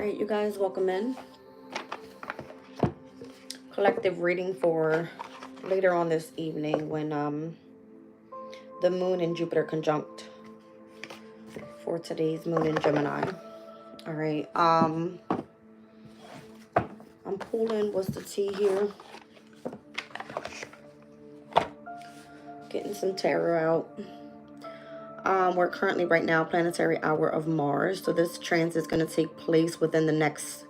right, you guys, welcome in. Collective reading for later on this evening when the moon and Jupiter conjunct for today's moon in Gemini. All right, I'm pulling, what's the tea here? Getting some tarot out. We're currently right now planetary hour of Mars, so this transit is going to take place within the next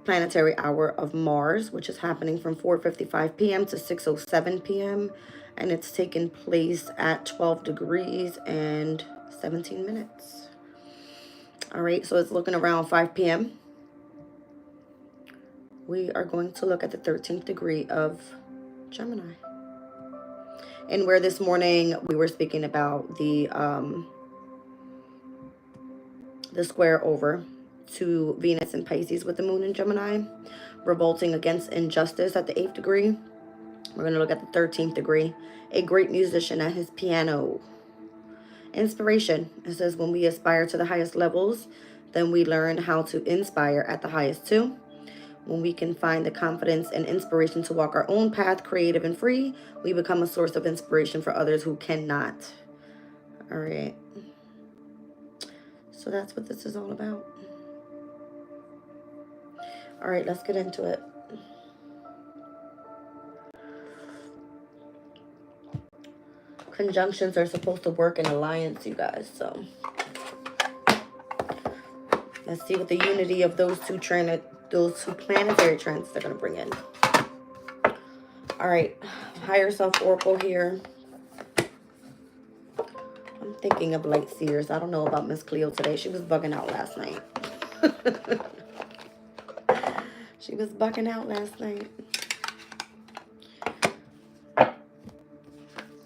planetary hour of Mars, which is happening from 4:55 p.m. to 6:07 p.m. and it's taking place at 12 degrees and 17 minutes. All right, so it's looking around 5 p.m. We are going to look at the 13th degree of Gemini. And where this morning we were speaking about the square over to Venus and Pisces with the moon in Gemini, revolting against injustice at the 8th degree. We're going to look at the 13th degree. A great musician at his piano. Inspiration. It says when we aspire to the highest levels, then we learn how to inspire at the highest too. When we can find the confidence and inspiration to walk our own path, creative and free, we become a source of inspiration for others who cannot. All right. So that's what this is all about. All right, let's get into it. Conjunctions are supposed to work in alliance, you guys. So let's see what the unity of those two planetary transits are going to bring in. All right, higher self oracle here. I'm thinking of light seers. I don't know about Miss Cleo today. She was bugging out last night. She was bugging out last night.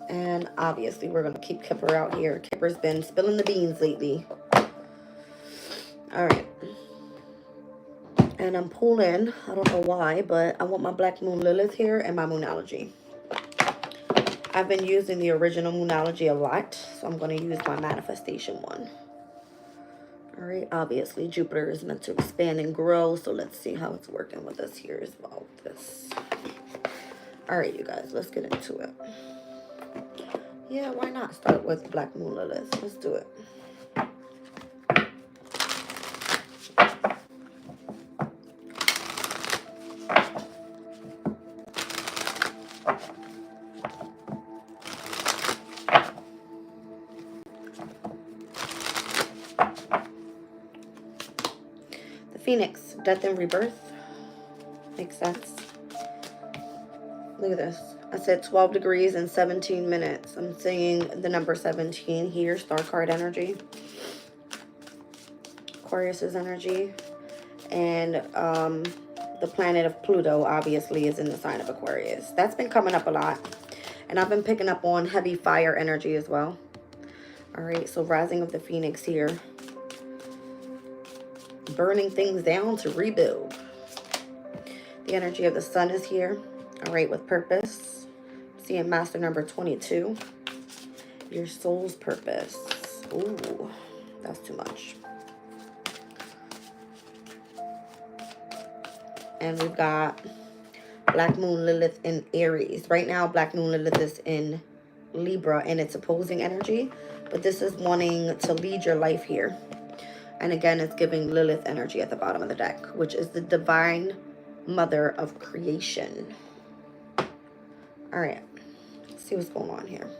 And obviously we're going to keep Kipper out here. Kipper's been spilling the beans lately. All right. And I'm pulling, I don't know why, but I want my Black Moon Lilith here and my Moonology. I've been using the original Moonology a lot, so I'm going to use my manifestation one. All right, obviously Jupiter is meant to expand and grow, so let's see how it's working with us here as well. All right, you guys, let's get into it. Yeah, why not start with Black Moon Lilith? Let's do it. The Phoenix, death and rebirth. Makes sense. Look at this. I said 12 degrees and 17 minutes. I'm seeing the number 17 here, star card energy. Aquarius's energy. And the planet of Pluto obviously is in the sign of Aquarius. That's been coming up a lot. And I've been picking up on heavy fire energy as well. All right, so rising of the Phoenix here. Burning things down to rebuild. The energy of the sun is here. All right, with purpose. Seeing master number 22. Your soul's purpose. Ooh, that's too much. And we've got Black Moon Lilith in Aries. Right now, Black Moon Lilith is in Libra and it's opposing energy. But this is wanting to lead your life here. And again, it's giving Lilith energy at the bottom of the deck, which is the divine mother of creation. All right, let's see what's going on here.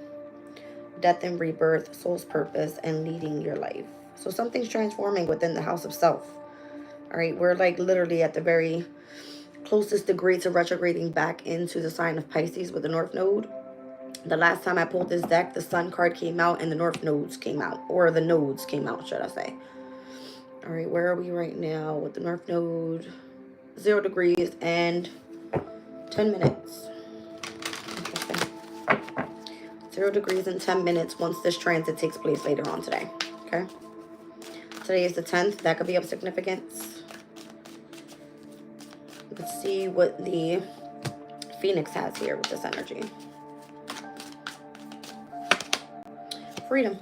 Death and rebirth, soul's purpose, and leading your life. So something's transforming within the house of self. All right, we're like literally at the very closest degree to retrograding back into the sign of Pisces with the North Node. The last time I pulled this deck, the Sun card came out and the North Nodes came out. Or the nodes came out, should I say. All right, where are we right now with the North Node? 0 degrees and 10 minutes. 0 degrees and 10 minutes once this transit takes place later on today. Okay. Today is the 10th. That could be of significance. Let's see what the Phoenix has here with this energy. Freedom.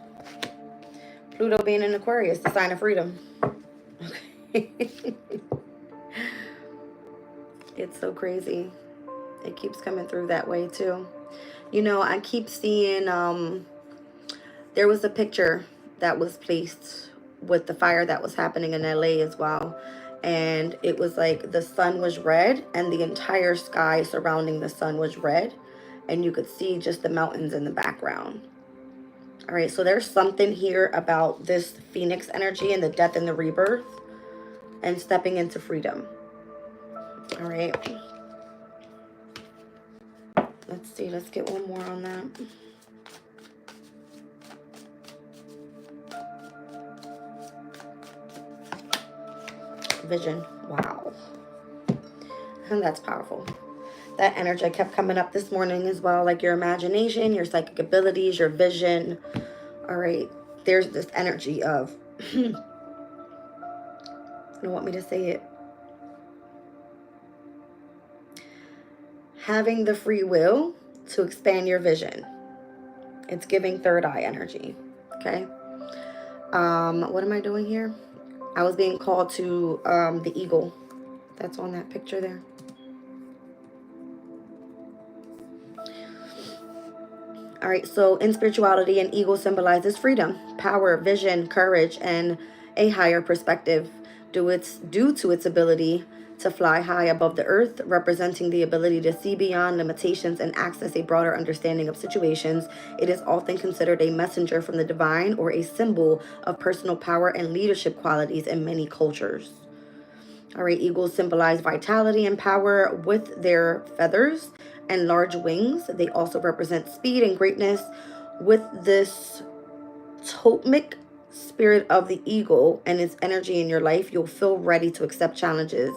Pluto being in Aquarius, the sign of freedom. Okay. It's so crazy. It keeps coming through that way too. You know, I keep seeing, there was a picture that was placed with the fire that was happening in LA as well. And it was like the sun was red and the entire sky surrounding the sun was red. And you could see just the mountains in the background. All right, so there's something here about this Phoenix energy and the death and the rebirth and stepping into freedom. All right. Let's see, let's get one more on that. Vision. Wow. And that's powerful. That energy kept coming up this morning as well, like your imagination, your psychic abilities, your vision. All right. There's this energy of, you don't want me to say it, having the free will to expand your vision. It's giving third eye energy. Okay. What am I doing here? I was being called to the eagle that's on that picture there. All right, so in spirituality, an eagle symbolizes freedom, power, vision, courage, and a higher perspective due to its ability to fly high above the earth, representing the ability to see beyond limitations and access a broader understanding of situations. It is often considered a messenger from the divine or a symbol of personal power and leadership qualities in many cultures. All right, eagles symbolize vitality and power with their feathers and large wings. They also represent speed and greatness. With this totemic spirit of the eagle and its energy in your life, you'll feel ready to accept challenges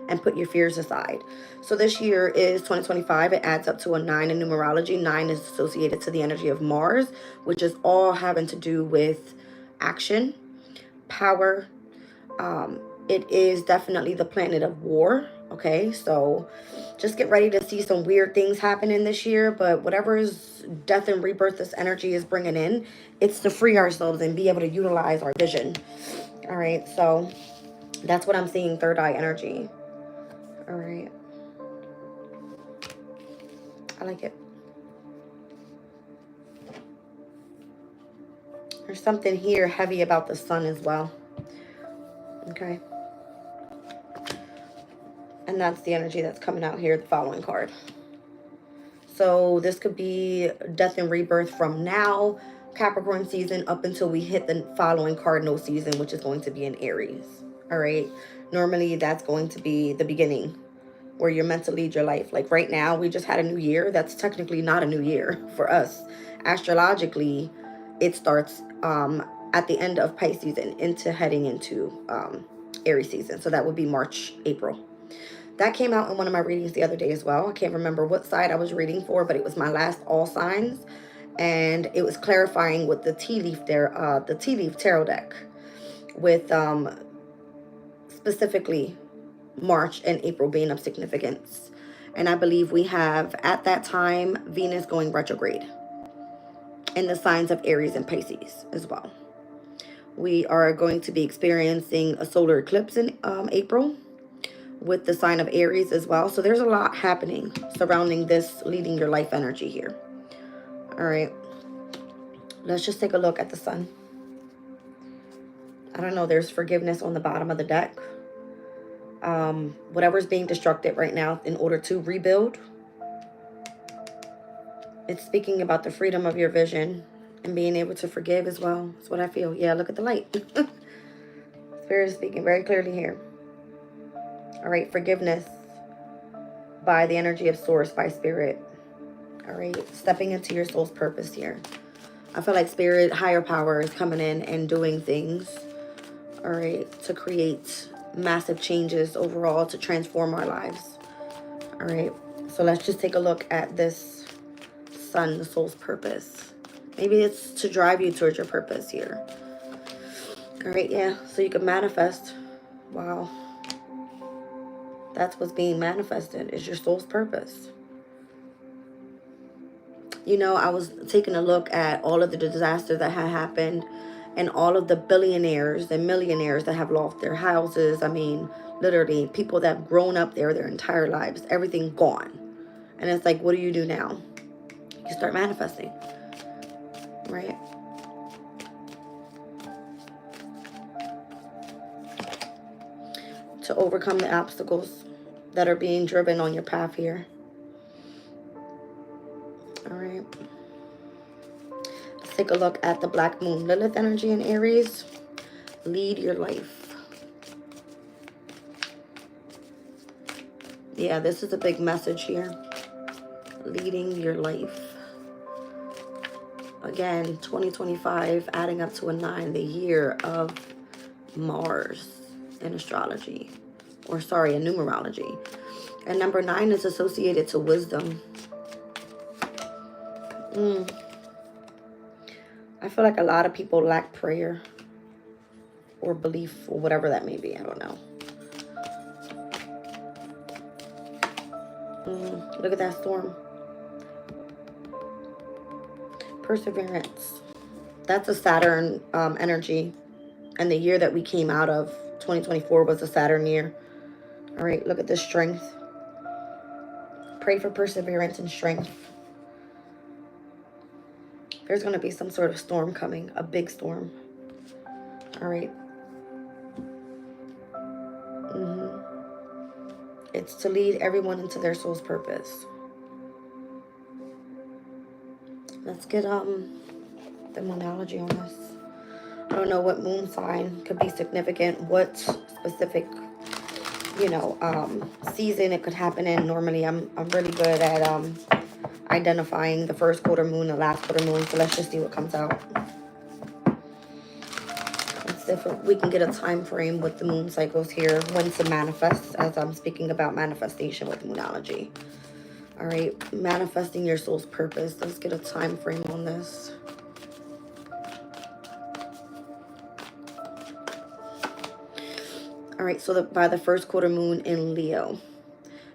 and put your fears aside. So this year is 2025. It adds up to a 9 in numerology. 9 is associated to the energy of Mars, which is all having to do with action, power. It is definitely the planet of war. Okay, so just get ready to see some weird things happening this year. But whatever is death and rebirth this energy is bringing in, it's to free ourselves and be able to utilize our vision. All right, so that's what I'm seeing, third eye energy. All right, I like it. There's something here heavy about the sun as well. Okay. And that's the energy that's coming out here, the following card. So this could be death and rebirth from now, Capricorn season, up until we hit the following cardinal season, which is going to be in Aries. All right. Normally that's going to be the beginning where you're meant to lead your life. Like right now, we just had a new year. That's technically not a new year for us. Astrologically, it starts at the end of Pisces and heading into Aries season. So that would be March, April. That came out in one of my readings the other day as well. I can't remember what side I was reading for, but it was my last all signs. And it was clarifying with the tea leaf there, the tea leaf tarot deck, with specifically March and April being of significance. And I believe we have, at that time, Venus going retrograde in the signs of Aries and Pisces as well. We are going to be experiencing a solar eclipse in April, with the sign of Aries as well. So there's a lot happening surrounding this leading your life energy here. All right. Let's just take a look at the sun. I don't know. There's forgiveness on the bottom of the deck. Whatever's being destructed right now in order to rebuild. It's speaking about the freedom of your vision and being able to forgive as well. That's what I feel. Yeah, look at the light. Spirit is speaking very clearly here. All right, forgiveness by the energy of source, by spirit. All right, stepping into your soul's purpose here. I feel like spirit, higher power is coming in and doing things, all right, to create massive changes overall, to transform our lives. All right, so let's just take a look at this sun, the soul's purpose. Maybe it's to drive you towards your purpose here. All right, yeah, so you can manifest. Wow. That's what's being manifested, is your soul's purpose. You know, I was taking a look at all of the disaster that had happened And all of the billionaires and millionaires that have lost their houses. I mean, literally, people that have grown up there their entire lives. Everything gone. And it's like, what do you do now? You start manifesting. Right? To overcome the obstacles that are being driven on your path here. All right. Let's take a look at the Black Moon Lilith energy in Aries. Lead your life. Yeah, this is a big message here. Leading your life. Again, 2025 adding up to a 9, the year of Mars in astrology, or sorry, in numerology. And number 9 is associated to wisdom. I feel like a lot of people lack prayer or belief or whatever that may be. I don't know. Look at that storm. Perseverance. That's a Saturn energy. And the year that we came out of, 2024, was a Saturn year. All right, look at the strength. Pray for perseverance and strength. There's going to be some sort of storm coming, a big storm. All right. It's to lead everyone into their soul's purpose. Let's get the moonology on this. I don't know what moon sign could be significant, what specific, you know, season it could happen in. Normally, I'm really good at identifying the first quarter moon, the last quarter moon. So let's just see what comes out. Let's see if we can get a time frame with the moon cycles here, when to manifest, as I'm speaking about manifestation with moonology. All right, manifesting your soul's purpose. Let's get a time frame on this. All right, so by the first quarter moon in Leo,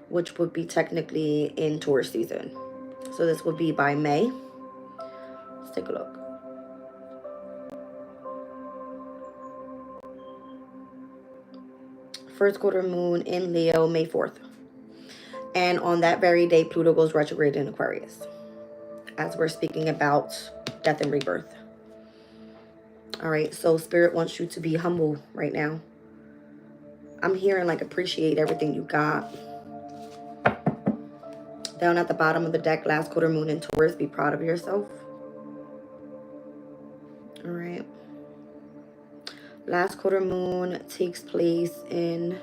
which would be technically in Taurus season. So this would be by May. Let's take a look. First quarter moon in Leo, May 4th. And on that very day, Pluto goes retrograde in Aquarius, as we're speaking about death and rebirth. All right, so Spirit wants you to be humble right now. I'm hearing like appreciate everything you got. Down at the bottom of the deck, last quarter moon in Taurus, be proud of yourself. All right. Last quarter moon takes place in,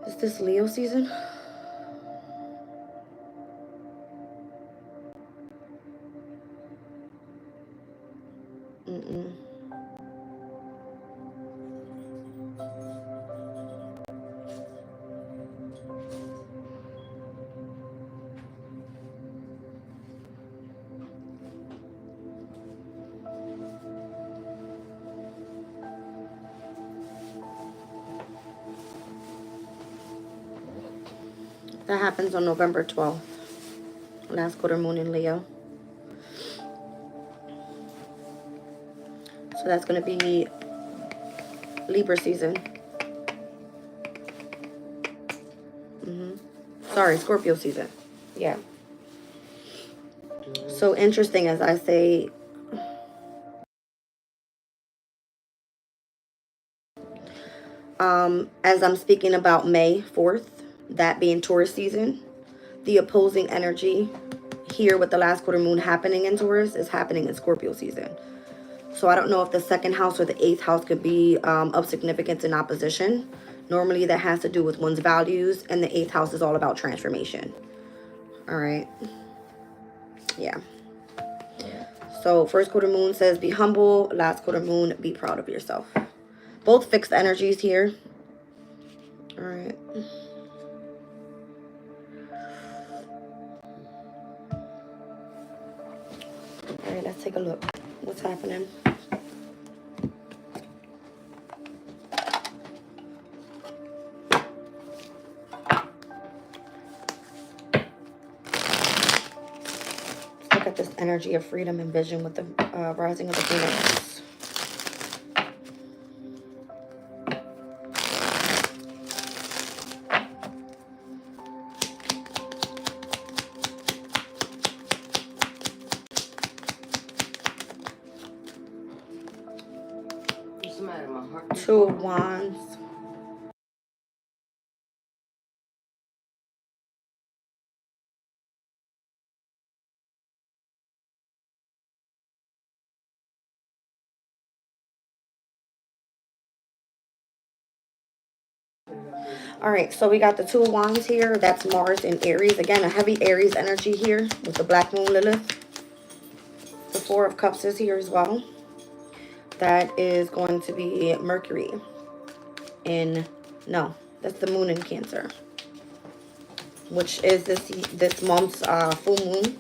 is this Leo season? That happens on November 12th. Last quarter moon in Leo. So that's going to be Libra season. Sorry, Scorpio season. Yeah. So interesting, as I say, as I'm speaking about May 4th, that being Taurus season, the opposing energy here with the last quarter moon happening in Taurus is happening in Scorpio season. So I don't know if the second house or the 8th house could be of significance in opposition. Normally that has to do with one's values, and the 8th house is all about transformation. All right. Yeah. So first quarter moon says be humble. Last quarter moon, be proud of yourself. Both fixed energies here. All right. All right, let's take a look. What's happening? Look at this energy of freedom and vision with the rising of the Phoenix. Two of Wands. All right, so we got the Two of Wands here. That's Mars in Aries. Again, a heavy Aries energy here with the Black Moon Lilith. The Four of Cups is here as well. That is going to be Mercury in, no, that's the Moon in Cancer, which is this month's full moon.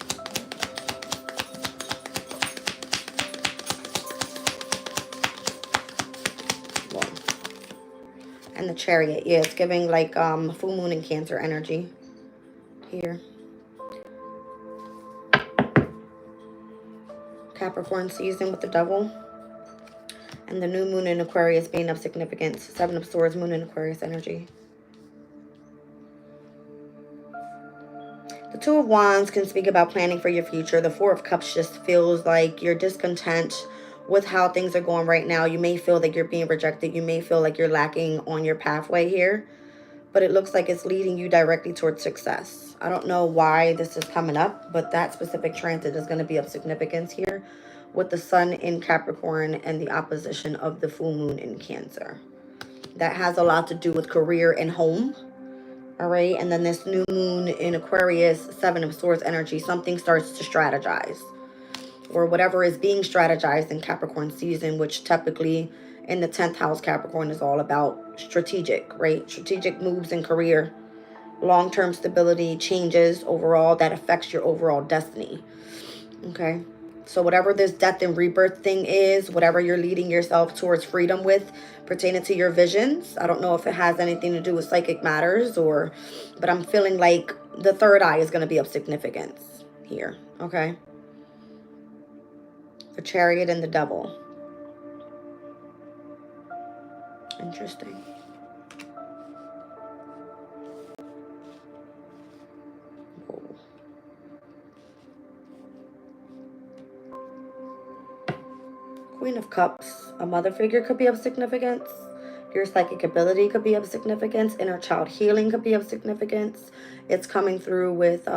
And the Chariot, yeah, it's giving like full moon in Cancer energy here. Capricorn season with the Devil. And the new moon in Aquarius being of significance. Seven of Swords, moon in Aquarius energy. The Two of Wands can speak about planning for your future. The Four of Cups just feels like you're discontent with how things are going right now. You may feel that you're being rejected. You may feel like you're lacking on your pathway here. But it looks like it's leading you directly towards success. I don't know why this is coming up, but that specific transit is going to be of significance here with the Sun in Capricorn and the opposition of the full moon in Cancer. That has a lot to do with career and home. All right. And then this new moon in Aquarius, Seven of Swords energy, something starts to strategize. Or whatever is being strategized in Capricorn season, which typically in the 10th house, Capricorn is all about strategic, right? Strategic moves in career, long-term stability, changes overall that affects your overall destiny. Okay. So whatever this death and rebirth thing is, whatever you're leading yourself towards freedom with pertaining to your visions, I don't know if it has anything to do with psychic matters but I'm feeling like the third eye is going to be of significance here. Okay. The Chariot and the Devil. Interesting. Whoa. Queen of Cups. A mother figure could be of significance. Your psychic ability could be of significance. Inner child healing could be of significance. It's coming through with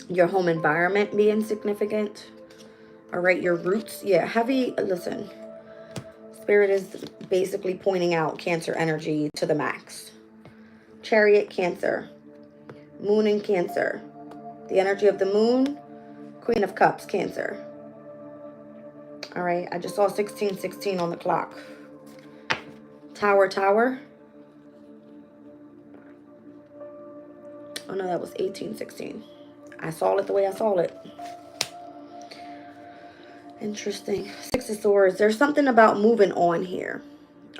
your home environment being significant. All right, your roots. Yeah, heavy. Listen. Spirit is basically pointing out Cancer energy to the max. Chariot, Cancer. Moon in Cancer. The energy of the moon. Queen of Cups, Cancer. All right, I just saw 1616 on the clock. Tower, Tower. Oh no, that was 1816. I saw it the way I saw it. Interesting. Six of Swords. There's something about moving on here.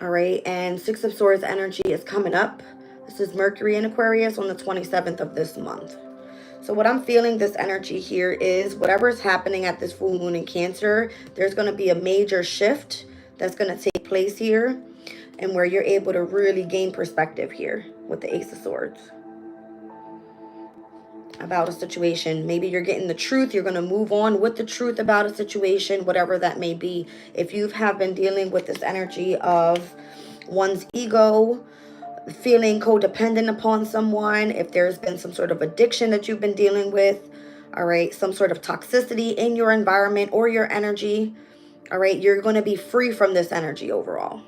All right. And Six of Swords energy is coming up. This is Mercury in Aquarius on the 27th of this month. So what I'm feeling this energy here is whatever is happening at this full moon in Cancer, there's going to be a major shift that's going to take place here and where you're able to really gain perspective here with the Ace of Swords. About a situation. Maybe you're getting the truth. You're going to move on with the truth about a situation, whatever that may be. If you have been dealing with this energy of one's ego, feeling codependent upon someone, if there's been some sort of addiction that you've been dealing with, all right, some sort of toxicity in your environment or your energy, all right, you're going to be free from this energy overall.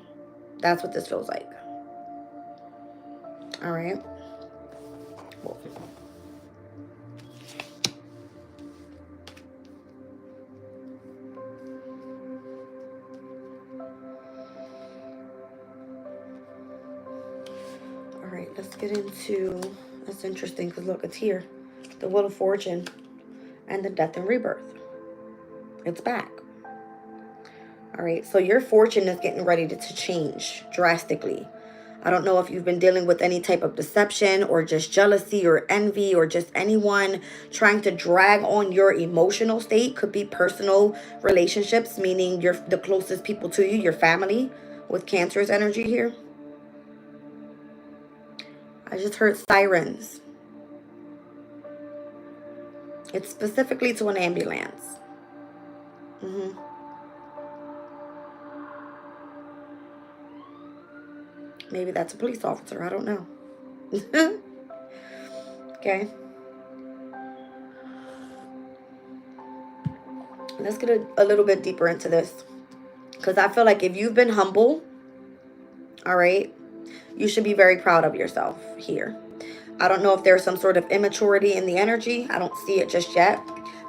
That's what this feels like. All right. Cool. All right, let's get into, that's interesting because look, it's here. The Wheel of Fortune and the Death and Rebirth. It's back. All right, so your fortune is getting ready to change drastically. I don't know if you've been dealing with any type of deception or just jealousy or envy or just anyone trying to drag on your emotional state. Could be personal relationships, meaning you're the closest people to you, your family, with Cancer's energy here. I just heard sirens. It's specifically to an ambulance. Maybe that's a police officer. I don't know. Okay. Let's get a little bit deeper into this. Because I feel like if you've been humble, all right, you should be very proud of yourself here. I don't know if there's some sort of immaturity in the energy. I don't see it just yet.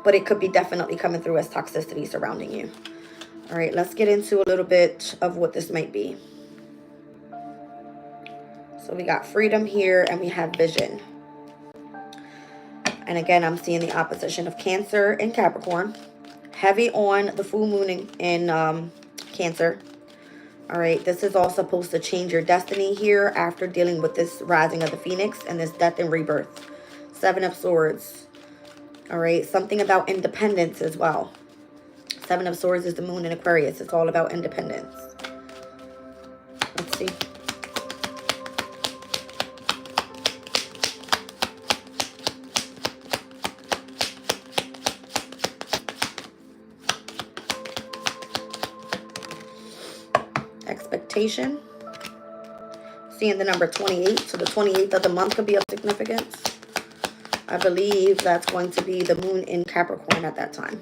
But it could be definitely coming through as toxicity surrounding you. All right, let's get into a little bit of what this might be. So we got freedom here and we have vision. And again, I'm seeing the opposition of Cancer and Capricorn. Heavy on the full moon in Cancer. All right, this is all supposed to change your destiny here after dealing with this rising of the Phoenix and this death and rebirth. 7 of Swords. All right, something about independence as well. 7 of Swords is the moon in Aquarius. It's all about independence. Let's see. Expectation. Seeing the number 28. So the 28th of the month could be of significance. I believe that's going to be the moon in Capricorn at that time.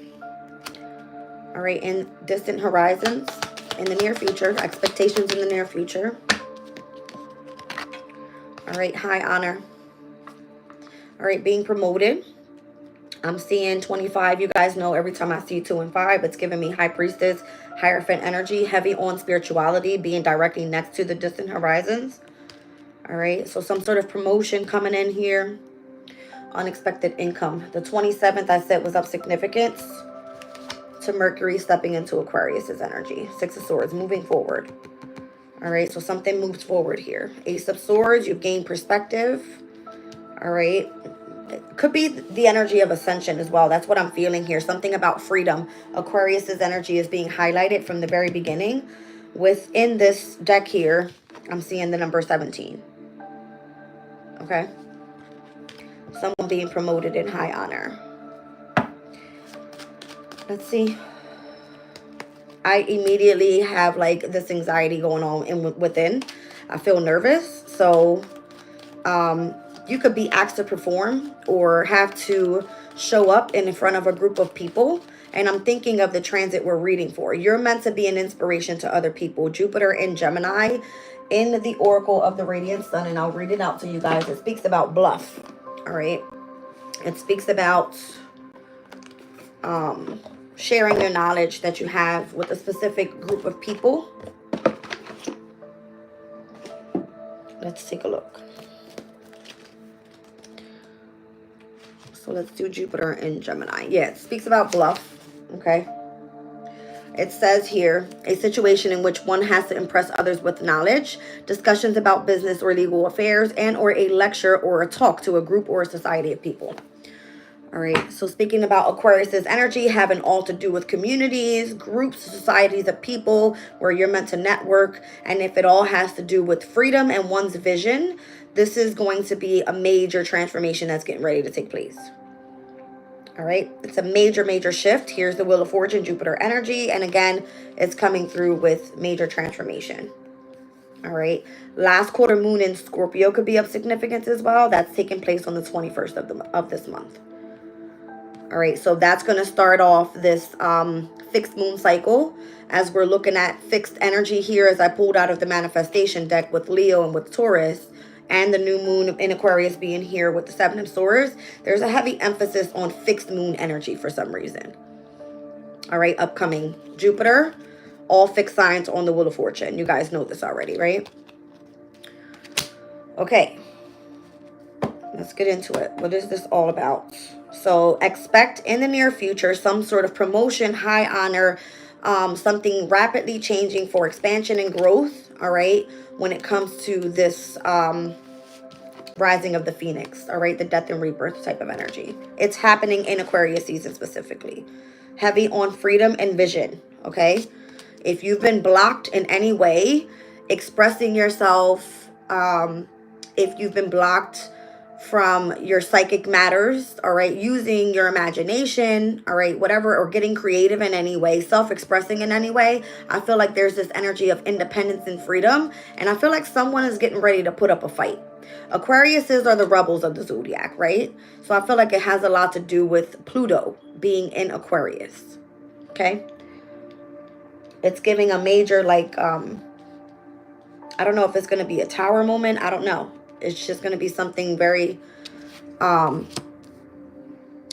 All right, in distant horizons, in the near future, expectations in the near future. All right, high honor. All right, being promoted. I'm seeing 25. You guys know every time I see 2 and 5, it's giving me High Priestess, Hierophant energy, heavy on spirituality, being directly next to the distant horizons. All right, so some sort of promotion coming in here. Unexpected income. The 27th I said was of significance to Mercury stepping into Aquarius's energy. 6 of Swords, moving forward. All right, so something moves forward here. Ace of Swords, you've gained perspective. All right. It could be the energy of ascension as well. That's what I'm feeling here. Something about freedom. Aquarius's energy is being highlighted from the very beginning. Within this deck here, I'm seeing the number 17. Okay. Someone being promoted in high honor. Let's see. I immediately have like this anxiety going on within. I feel nervous. So, you could be asked to perform or have to show up in front of a group of people. And I'm thinking of the transit we're reading for. You're meant to be an inspiration to other people. Jupiter in Gemini in the Oracle of the Radiant Sun. And I'll read it out to you guys. It speaks about bluff. All right. It speaks about sharing your knowledge that you have with a specific group of people. Let's take a look. So let's do Jupiter in Gemini. Yeah, it speaks about bluff. Okay. It says here, a situation in which one has to impress others with knowledge, discussions about business or legal affairs, and or a lecture or a talk to a group or a society of people. All right. So speaking about Aquarius's energy, having all to do with communities, groups, societies of people where you're meant to network. And if it all has to do with freedom and one's vision, this is going to be a major transformation that's getting ready to take place. All right. It's a major, major shift. Here's the Wheel of Fortune, Jupiter energy. And again, it's coming through with major transformation. All right. Last quarter moon in Scorpio could be of significance as well. That's taking place on the 21st of this month. All right. So that's going to start off this fixed moon cycle as we're looking at fixed energy here as I pulled out of the manifestation deck with Leo and with Taurus. And the new moon in Aquarius being here with the 7 of Swords, there's a heavy emphasis on fixed moon energy for some reason. All right, upcoming Jupiter, all fixed signs on the Wheel of Fortune. You guys know this already, right? Okay, let's get into it. What is this all about? So expect in the near future some sort of promotion, high honor, something rapidly changing for expansion and growth. all right, when it comes to this rising of the phoenix, all right, the death and rebirth type of energy. It's happening in Aquarius season specifically. Heavy on freedom and vision, okay? If you've been blocked in any way, expressing yourself, if you've been blocked from your psychic matters, all right, using your imagination, all right, whatever, or getting creative in any way, self-expressing in any way, I feel like there's this energy of independence and freedom, and I feel like someone is getting ready to put up a fight. Aquariuses are the rebels of the zodiac, right? So I feel like it has a lot to do with Pluto being in Aquarius, okay? It's giving a major, like, I don't know if it's going to be a tower moment. I don't know. It's just going to be something very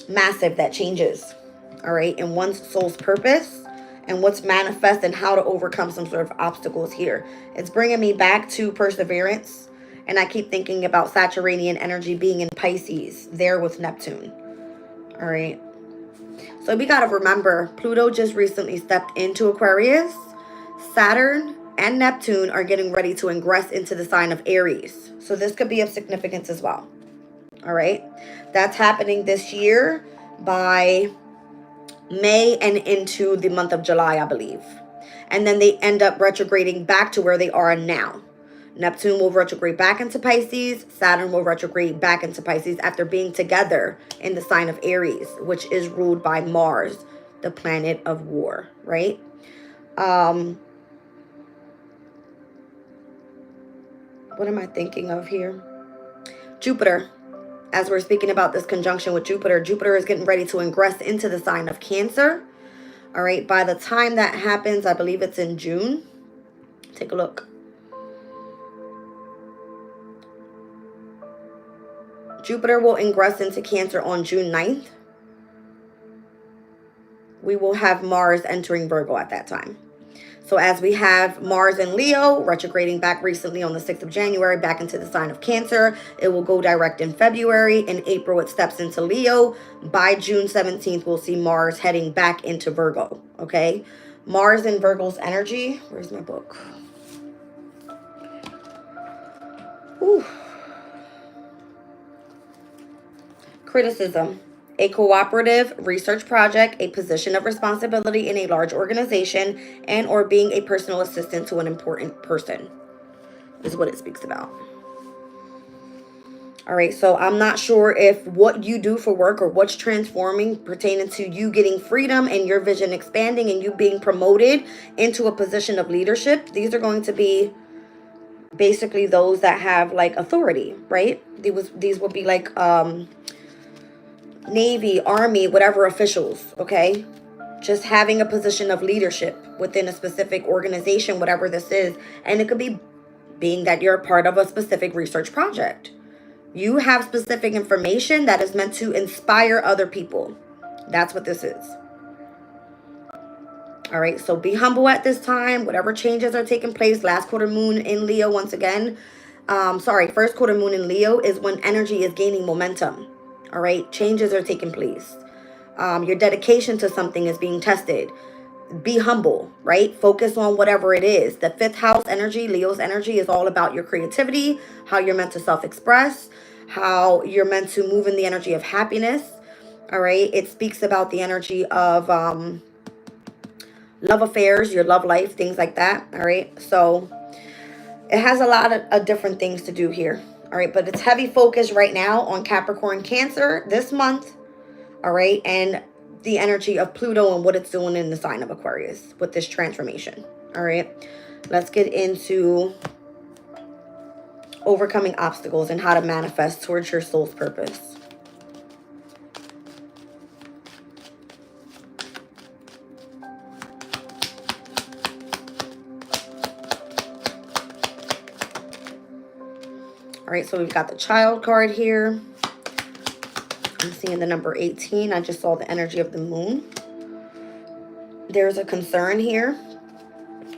massive that changes, all right, in one's soul's purpose and what's manifest and how to overcome some sort of obstacles here. It's bringing me back to perseverance, and I keep thinking about Saturnian energy being in Pisces there with Neptune, all right. So we got to remember, Pluto just recently stepped into Aquarius. Saturn and Neptune are getting ready to ingress into the sign of Aries. So this could be of significance as well. All right. That's happening this year by May and into the month of July, I believe. And then they end up retrograding back to where they are now. Neptune will retrograde back into Pisces. Saturn will retrograde back into Pisces after being together in the sign of Aries, which is ruled by Mars, the planet of war, right? What am I thinking of here? Jupiter. As we're speaking about this conjunction with Jupiter, Jupiter is getting ready to ingress into the sign of Cancer. All right. By the time that happens, I believe it's in June. Take a look. Jupiter will ingress into Cancer on June 9th. We will have Mars entering Virgo at that time. So as we have Mars in Leo, retrograding back recently on the 6th of January, back into the sign of Cancer. It will go direct in February. In April, it steps into Leo. By June 17th, we'll see Mars heading back into Virgo, okay? Mars in Virgo's energy. Where's my book? Ooh. Criticism. A cooperative research project, a position of responsibility in a large organization, and or being a personal assistant to an important person is what it speaks about. All right, so I'm not sure if what you do for work or what's transforming pertaining to you getting freedom and your vision expanding and you being promoted into a position of leadership. These are going to be basically those that have like authority, right? These will be like Navy, Army, whatever officials, okay? Just having a position of leadership within a specific organization, whatever this is. And it could be being that you're a part of a specific research project. You have specific information that is meant to inspire other people. That's what this is. All right, so be humble at this time. Whatever changes are taking place, last quarter moon in Leo once again. First quarter moon in Leo is when energy is gaining momentum. All right, changes are taking place. Your dedication to something is being tested. Be humble, right? Focus on whatever it is. The 5th house energy, Leo's energy, is all about your creativity, how you're meant to self-express, how you're meant to move in the energy of happiness. All right, it speaks about the energy of love affairs, your love life, things like that. All right, so it has a lot of different things to do here. All right, but it's heavy focus right now on Capricorn, Cancer this month. All right, and the energy of Pluto and what it's doing in the sign of Aquarius with this transformation. All right, let's get into overcoming obstacles and how to manifest towards your soul's purpose. All right, so we've got the Child card here. I'm seeing the number 18. I just saw the energy of the moon. There's a concern here.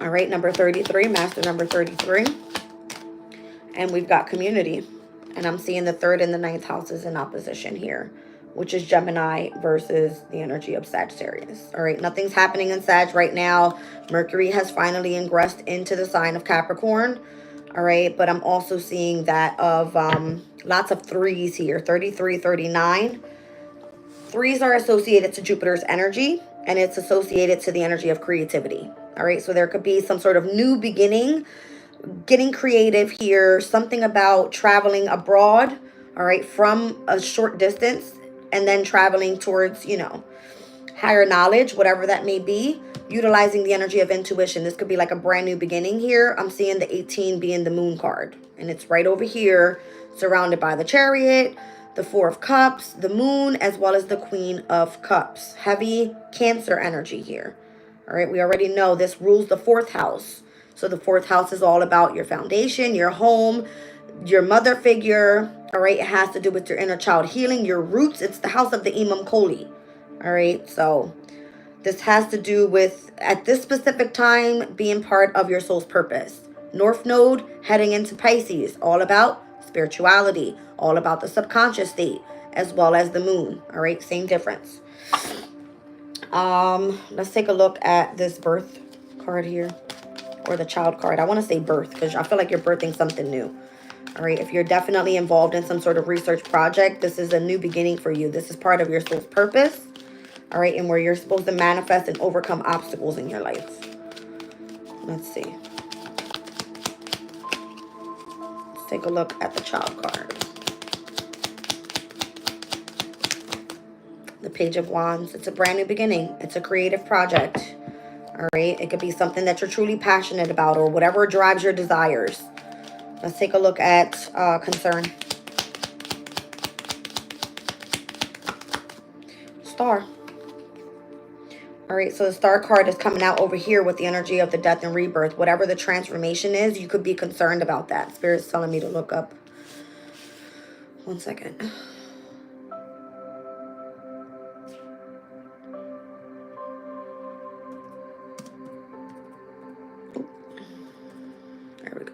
All right, number 33, master number 33. And we've got community. And I'm seeing the 3rd and the 9th houses in opposition here which is Gemini, versus the energy of Sagittarius. All right, nothing's happening in Sag right now. Mercury has finally ingressed into the sign of Capricorn. All right, but I'm also seeing that of lots of threes here, 33, 39. Threes are associated to Jupiter's energy, and it's associated to the energy of creativity. All right, so there could be some sort of new beginning, getting creative here, something about traveling abroad, all right, from a short distance, and then traveling towards, you know, higher knowledge, whatever that may be, utilizing the energy of intuition. This could be like a brand new beginning here. I'm seeing the 18 being the moon card, and it's right over here, surrounded by the chariot, the 4 of cups, the moon, as well as the Queen of Cups. Heavy Cancer energy here. All right, we already know this rules the 4th house. So the 4th house is all about your foundation, your home, your mother figure. All right, it has to do with your inner child healing, your roots. It's the house of the Imam Koli. All right, so this has to do with, at this specific time, being part of your soul's purpose. North Node heading into Pisces, all about spirituality, all about the subconscious state, as well as the moon. All right, same difference. Let's take a look at this birth card here, or the child card. I want to say birth because I feel like you're birthing something new. All right, if you're definitely involved in some sort of research project, this is a new beginning for you. This is part of your soul's purpose. All right, and where you're supposed to manifest and overcome obstacles in your life. Let's see. Let's take a look at the child card. The Page of Wands. It's a brand new beginning. It's a creative project. All right, it could be something that you're truly passionate about, or whatever drives your desires. Let's take a look at concern. Star. All right, so the Star card is coming out over here with the energy of the death and rebirth. Whatever the transformation is, you could be concerned about that. Spirit's telling me to look up. 1 second. There we go.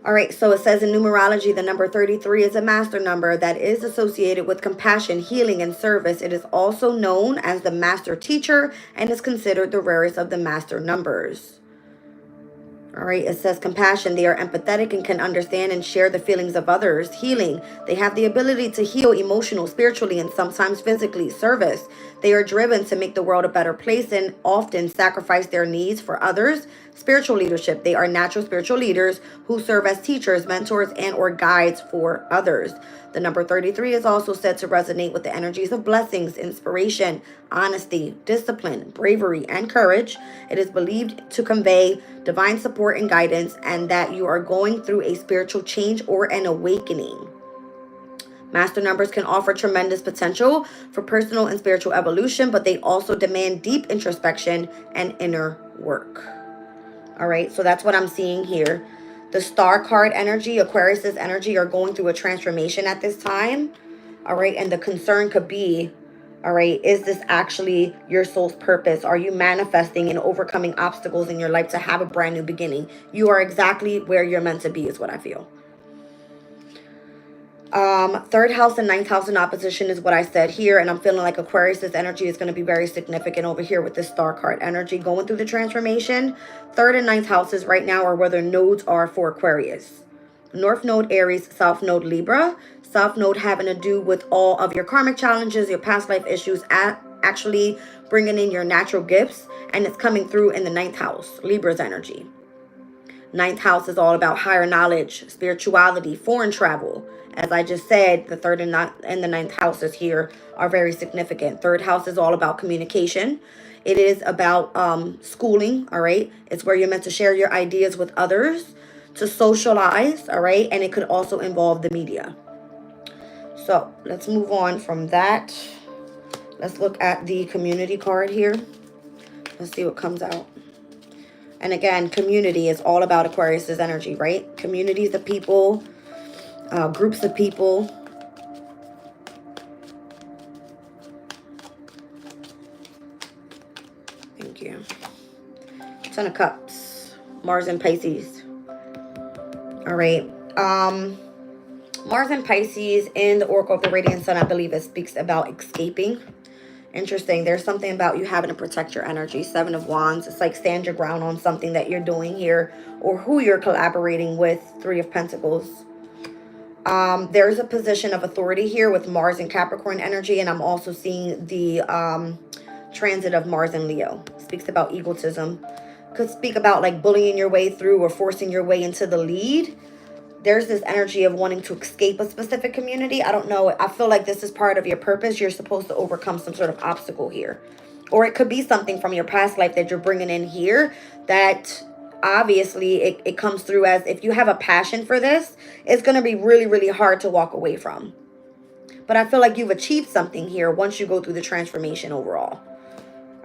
All right, so it says in numerology, the number 33 is a master number that is associated with compassion, healing, and service. It is also known as the master teacher and is considered the rarest of the master numbers. All right, it says compassion. They are empathetic and can understand and share the feelings of others. Healing. They have the ability to heal emotional, spiritually, and sometimes physically. Service. They are driven to make the world a better place and often sacrifice their needs for others. Spiritual leadership. They are natural spiritual leaders who serve as teachers, mentors, and or guides for others. The number 33 is also said to resonate with the energies of blessings, inspiration, honesty, discipline, bravery, and courage. It is believed to convey divine support and guidance, and that you are going through a spiritual change or an awakening. Master numbers can offer tremendous potential for personal and spiritual evolution, but they also demand deep introspection and inner work. All right, so that's what I'm seeing here. The Star card energy, Aquarius's energy, are going through a transformation at this time. All right, and the concern could be, all right, is this actually your soul's purpose? Are you manifesting and overcoming obstacles in your life to have a brand new beginning? You are exactly where you're meant to be, is what I feel. 3rd house and 9th house in opposition is what I said here, and I'm feeling like Aquarius's energy is going to be very significant over here with this Star card energy going through the transformation. 3rd and 9th houses right now are where their nodes are for Aquarius. North Node Aries, South Node Libra. South Node having to do with all of your karmic challenges, your past life issues, actually bringing in your natural gifts, and it's coming through in the 9th house, Libra's energy. 9th house is all about higher knowledge, spirituality, foreign travel. As I just said, the 3rd and the 9th houses here are very significant. 3rd house is all about communication. It is about schooling, all right? It's where you're meant to share your ideas with others, to socialize, all right? And it could also involve the media. So let's move on from that. Let's look at the community card here. Let's see what comes out. And again, community is all about Aquarius's energy, right? Communities of people, groups of people. Thank you. 10 of Cups, Mars and Pisces. All right. Mars and Pisces in the Oracle of the Radiant Sun, I believe it speaks about escaping. Interesting. There's something about you having to protect your energy. Seven of Wands. It's like stand your ground on something that you're doing here or who you're collaborating with. Three of Pentacles. There's a position of authority here with Mars and Capricorn energy. And I'm also seeing the transit of Mars and Leo. Speaks about egotism. Could speak about like bullying your way through or forcing your way into the lead. There's this energy of wanting to escape a specific community. I don't know. I feel like this is part of your purpose. You're supposed to overcome some sort of obstacle here. Or it could be something from your past life that you're bringing in here that obviously it comes through as if you have a passion for this, it's going to be really, really hard to walk away from. But I feel like you've achieved something here once you go through the transformation overall.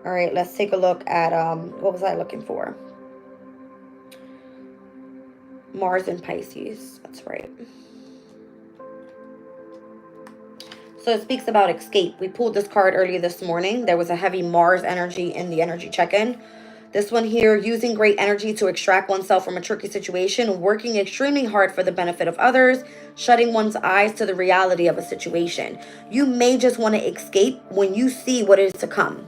All right, let's take a look at, what was I looking for? Mars and Pisces. That's right. So it speaks about escape. We pulled this card earlier this morning. There was a heavy Mars energy in the energy check-in. This one here, using great energy to extract oneself from a tricky situation, working extremely hard for the benefit of others, shutting one's eyes to the reality of a situation. You may just want to escape when you see what is to come.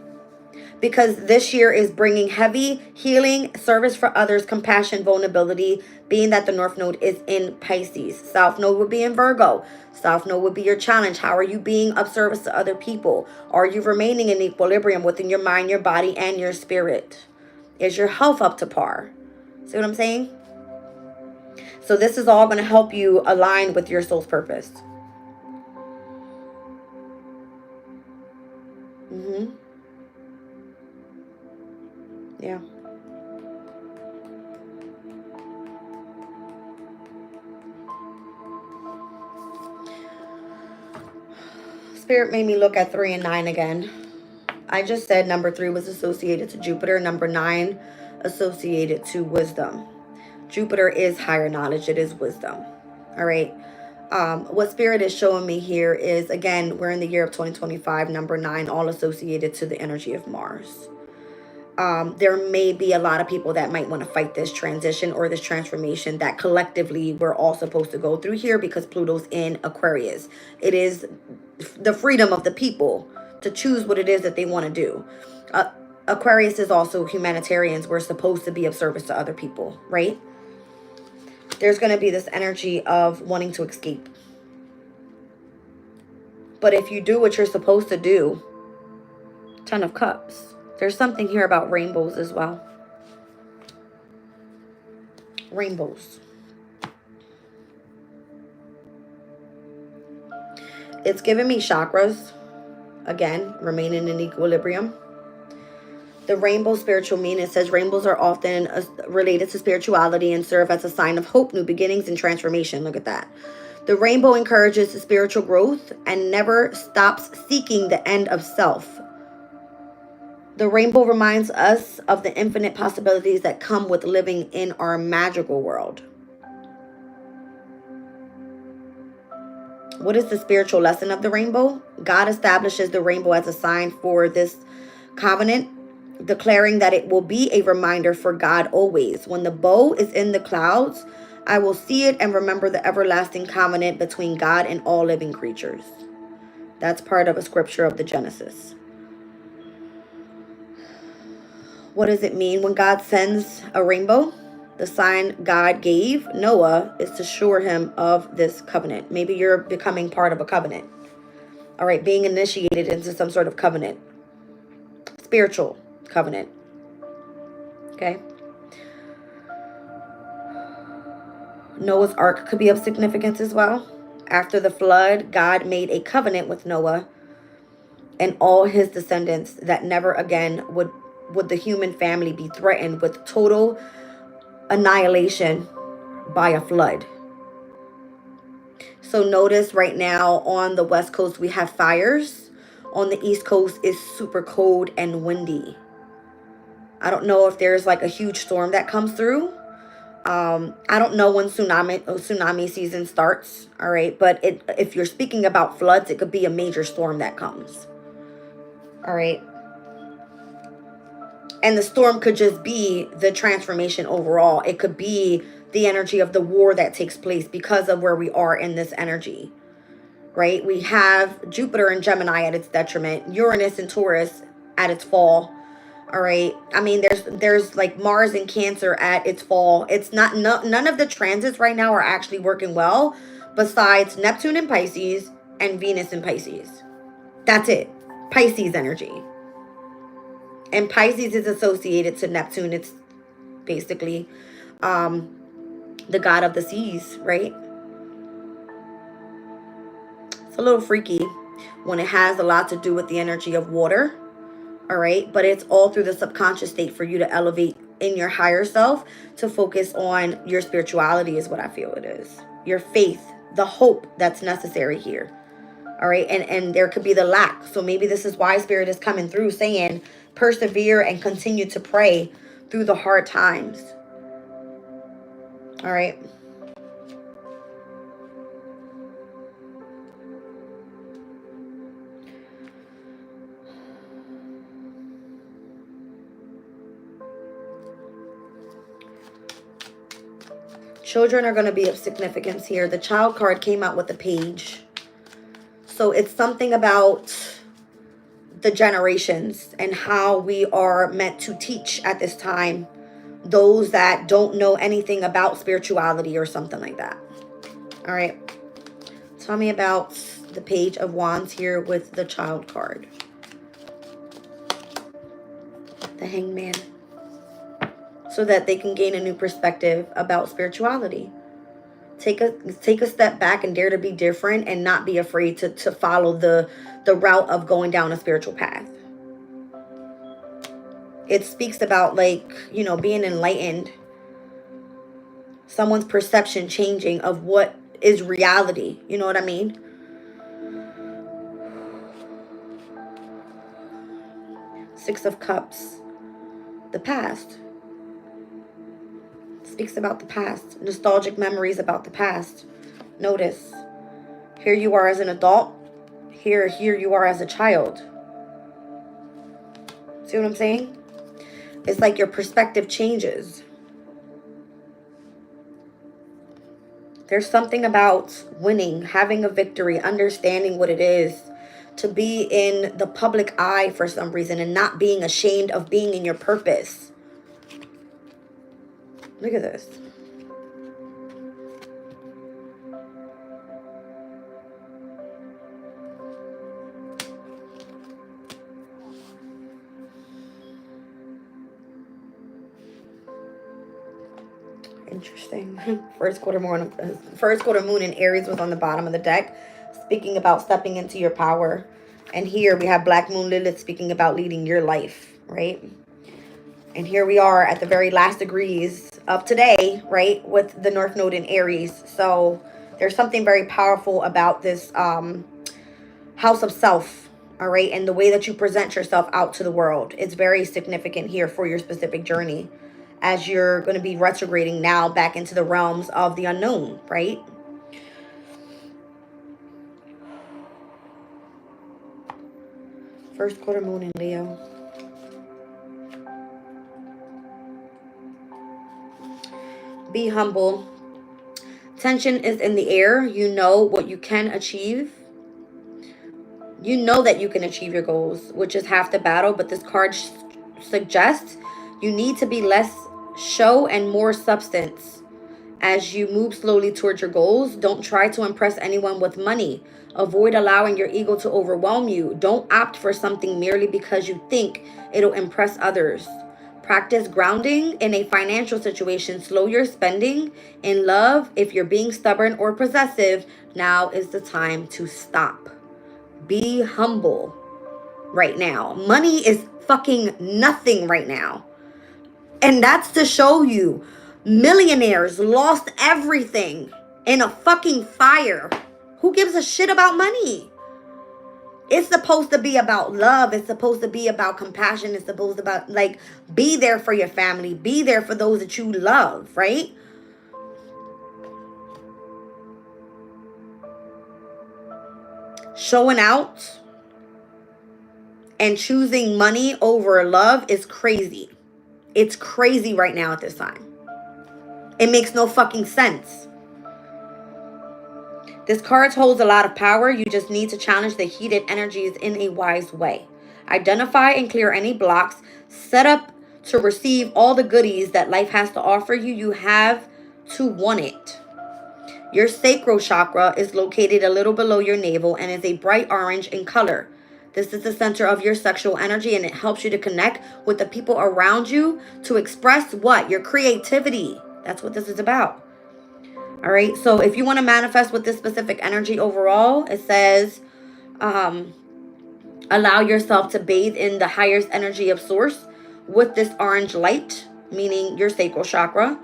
Because this year is bringing heavy healing, service for others, compassion, vulnerability, being that the North Node is in Pisces. South Node would be in Virgo. South Node would be your challenge. How are you being of service to other people? Are you remaining in equilibrium within your mind, your body, and your spirit? Is your health up to par? See what I'm saying? So this is all going to help you align with your soul's purpose. Yeah. Spirit made me look at 3 and 9 again. I just said number 3 was associated to Jupiter. Number 9 associated to wisdom. Jupiter is higher knowledge. It is wisdom. All right. What Spirit is showing me here is, again, we're in the year of 2025. Number 9, all associated to the energy of Mars. There may be a lot of people that might want to fight this transition or this transformation that collectively we're all supposed to go through here because Pluto's in Aquarius. It is the freedom of the people to choose what it is that they want to do. Aquarius is also humanitarians. We're supposed to be of service to other people, right? There's going to be this energy of wanting to escape. But if you do what you're supposed to do, 10 of Cups. There's something here about rainbows as well. Rainbows. It's giving me chakras. Again, remaining in equilibrium. The rainbow spiritual meaning, it says rainbows are often related to spirituality and serve as a sign of hope, new beginnings, and transformation. Look at that. The rainbow encourages the spiritual growth and never stops seeking the end of self. The rainbow reminds us of the infinite possibilities that come with living in our magical world. What is the spiritual lesson of the rainbow? God establishes the rainbow as a sign for this covenant, declaring that it will be a reminder for God always. When the bow is in the clouds, I will see it and remember the everlasting covenant between God and all living creatures. That's part of a scripture of the Genesis. What does it mean when God sends a rainbow? The sign God gave Noah is to assure him of this covenant. Maybe you're becoming part of a covenant. All right, being initiated into some sort of covenant. Spiritual covenant. Okay. Noah's Ark could be of significance as well. After the flood, God made a covenant with Noah and all his descendants that never again would the human family be threatened with total annihilation by a flood. So notice right now on the West Coast, we have fires. On the East Coast, it's super cold and windy. I don't know if there's like a huge storm that comes through. I don't know when tsunami season starts. All right. But if you're speaking about floods, it could be a major storm that comes. All right. And the storm could just be the transformation overall. It could be the energy of the war that takes place because of where we are in this energy, right? We have Jupiter and Gemini at its detriment, Uranus and Taurus at its fall. All right. I mean, there's like Mars and Cancer at its fall. It's not, none of the transits right now are actually working well, besides Neptune in Pisces and Venus in Pisces. That's it. Pisces energy. And Pisces is associated to Neptune. It's basically the god of the seas, right? It's a little freaky when it has a lot to do with the energy of water. All right, but it's all through the subconscious state for you to elevate in your higher self, to focus on your spirituality is what I feel it is. Your faith, the hope that's necessary here. All right, and there could be the lack. So maybe this is why Spirit is coming through saying persevere and continue to pray through the hard times. All right. Children are going to be of significance here. The child card came out with the page. So it's something about the generations and how we are meant to teach at this time those that don't know anything about spirituality or something like that. All right. Tell me about the Page of Wands here with the child card. The Hangman. So that they can gain a new perspective about spirituality. Take a step back and dare to be different and not be afraid to follow the route of going down a spiritual path. It speaks about, like, you know, being enlightened. Someone's perception changing of what is reality. You know what I mean? Six of Cups. The past. Speaks about the past. Nostalgic memories about the past. Notice. Here you are as an adult. Here you are as a child. See what I'm saying? It's like your perspective changes. There's something about winning, having a victory, understanding what it is to be in the public eye for some reason and not being ashamed of being in your purpose. Look at this. Interesting. First quarter moon in Aries was on the bottom of the deck, speaking about stepping into your power. And here we have Black Moon Lilith speaking about leading your life, right? And here we are at the very last degrees of today, right, with the North Node in Aries. So there's something very powerful about this house of self, all right, and the way that you present yourself out to the world. It's very significant here for your specific journey, as you're going to be retrograding now back into the realms of the unknown, right? First quarter moon in Leo. Be humble. Tension is in the air. You know what you can achieve. You know that you can achieve your goals, which is half the battle. But this card suggests you need to be less show and more substance as you move slowly towards your goals. Don't try to impress anyone with money. Avoid allowing your ego to overwhelm you. Don't opt for something merely because you think it'll impress others. Practice grounding in a financial situation. Slow your spending. In love, if you're being stubborn or possessive, now is the time to stop. Be humble right now. Money is fucking nothing right now. And that's to show you millionaires lost everything in a fucking fire. Who gives a shit about money? It's supposed to be about love. It's supposed to be about compassion. It's supposed to about, like, be there for your family. Be there for those that you love, right? Showing out and choosing money over love is crazy. It's crazy right now at this time. It makes no fucking sense. This card holds a lot of power. You just need to challenge the heated energies in a wise way. Identify and clear any blocks. Set up to receive all the goodies that life has to offer you. You have to want it. Your sacral chakra is located a little below your navel and is a bright orange in color. This is the center of your sexual energy, and it helps you to connect with the people around you to express what? Your creativity. That's what this is about. All right. So if you want to manifest with this specific energy overall, it says, allow yourself to bathe in the highest energy of source with this orange light, meaning your sacral chakra.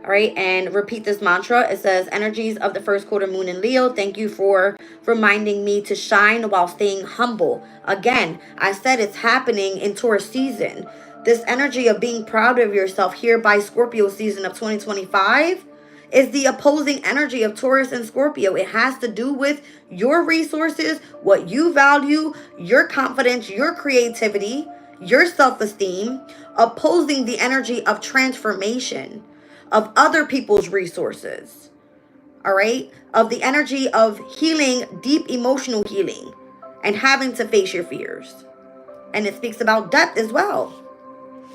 All right. And repeat this mantra. It says, energies of the first quarter moon in Leo, thank you for reminding me to shine while staying humble. Again, I said it's happening in Taurus season. This energy of being proud of yourself here by Scorpio season of 2025 is the opposing energy of Taurus and Scorpio. It has to do with your resources, what you value, your confidence, your creativity, your self-esteem, opposing the energy of transformation, of other people's resources, all right? Of the energy of healing, deep emotional healing, and having to face your fears. And it speaks about depth as well.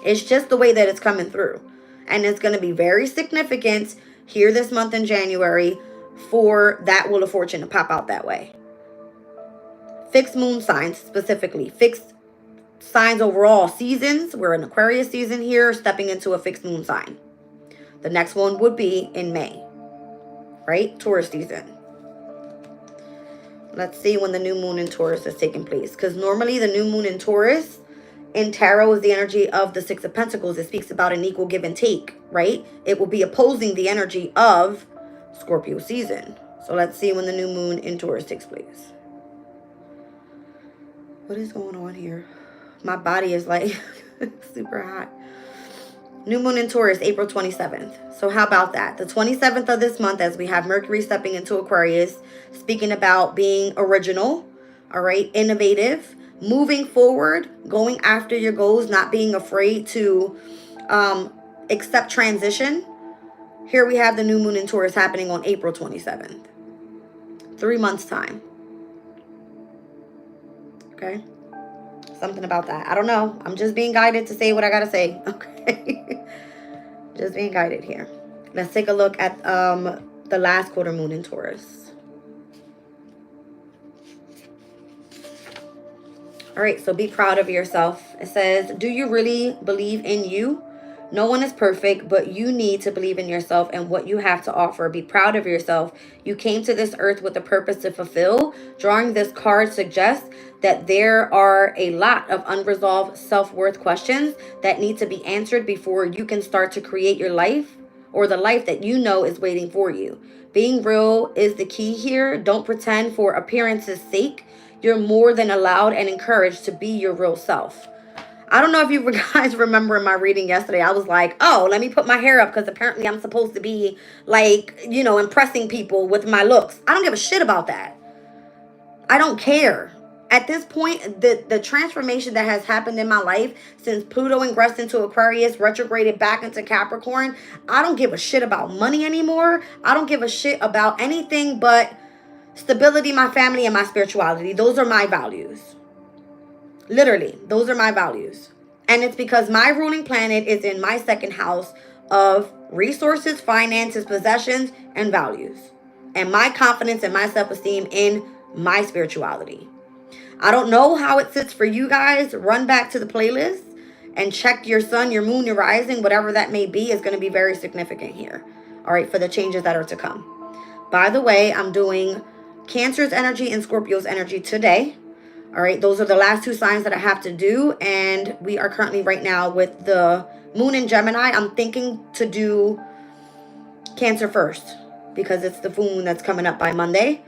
It's just the way that it's coming through. And it's going to be very significant here this month in January for that Wheel of Fortune to pop out that way. Fixed moon signs specifically. Fixed signs overall. Seasons. We're in Aquarius season here, stepping into a fixed moon sign. The next one would be in May. Right? Taurus season. Let's see when the new moon in Taurus is taking place. Because normally the new moon in Taurus in tarot is the energy of the Six of Pentacles. It speaks about an equal give and take, right? It will be opposing the energy of Scorpio season. So let's see when the new moon in Taurus takes place. What is going on here? My body is like super hot. New moon in Taurus, April 27th. So how about that? The 27th of this month, as we have Mercury stepping into Aquarius, speaking about being original, all right, innovative, moving forward, going after your goals, not being afraid to accept transition. Here we have the new moon in Taurus happening on April 27th. 3 months time. Okay. Something about that. I don't know. I'm just being guided to say what I got to say. Okay. Just being guided here. Let's take a look at the last quarter moon in Taurus. All right, so be proud of yourself. It says, do you really believe in you? No one is perfect, but you need to believe in yourself and what you have to offer. Be proud of yourself. You came to this earth with a purpose to fulfill. Drawing this card suggests that there are a lot of unresolved self-worth questions that need to be answered before you can start to create your life or the life that you know is waiting for you. Being real is the key here. Don't pretend for appearance's sake. You're more than allowed and encouraged to be your real self. I don't know if you guys remember in my reading yesterday, I was like, oh, let me put my hair up because apparently I'm supposed to be like, you know, impressing people with my looks. I don't give a shit about that. I don't care. At this point, the transformation that has happened in my life since Pluto ingressed into Aquarius, retrograded back into Capricorn, I don't give a shit about money anymore. I don't give a shit about anything but stability, my family, and my spirituality. Those are my values. Literally, those are my values. And it's because my ruling planet is in my second house of resources, finances, possessions, and values. And my confidence and my self-esteem in my spirituality. I don't know how it sits for you guys. Run back to the playlist and check your sun, your moon, your rising, whatever that may be, is going to be very significant here. All right, for the changes that are to come. By the way, I'm doing Cancer's energy and Scorpio's energy today. All right, those are the last two signs that I have to do. And we are currently right now with the moon in Gemini. I'm thinking to do Cancer first because it's the full moon that's coming up by Monday.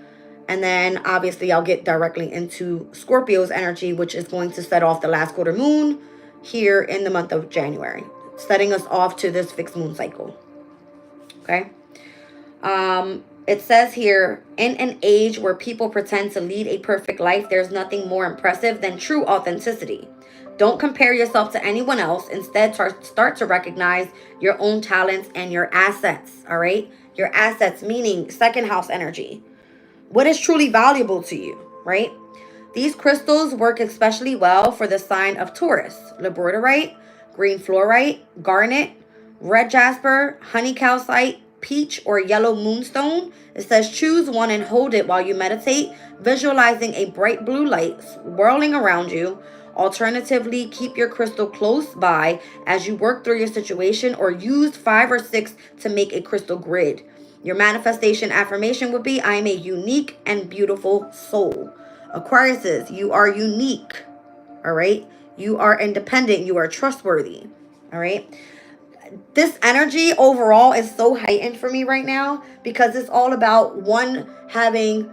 And then obviously I'll get directly into Scorpio's energy, which is going to set off the last quarter moon here in the month of January, setting us off to this fixed moon cycle. Okay. It says here, in an age where people pretend to lead a perfect life, there's nothing more impressive than true authenticity. Don't compare yourself to anyone else. Instead, start to recognize your own talents and your assets, all right? Your assets, meaning second house energy. What is truly valuable to you, right? These crystals work especially well for the sign of Taurus. Labradorite, green fluorite, garnet, red jasper, honey calcite, peach, or yellow moonstone. It says choose one and hold it while you meditate, visualizing a bright blue light swirling around you. Alternatively, keep your crystal close by as you work through your situation, or use 5 or 6 to make a crystal grid. Your manifestation affirmation would be, I am a unique and beautiful soul. Aquariuses, you are unique, all right? You are independent. You are trustworthy, all right? This energy overall is so heightened for me right now because it's all about one having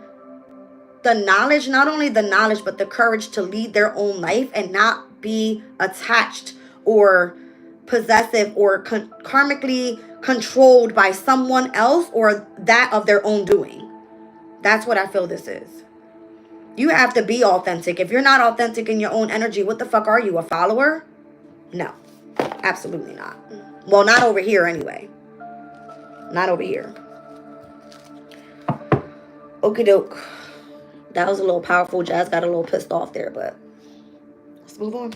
the knowledge, not only the knowledge, but the courage to lead their own life and not be attached or possessive or karmically controlled by someone else or that of their own doing. That's what I feel this is. You have to be authentic. If you're not authentic in your own energy, what the fuck are you, a follower? No, absolutely not. Well, not over here anyway. Not over here. Okie doke. That was a little powerful. Jazz got a little pissed off there, but let's move on.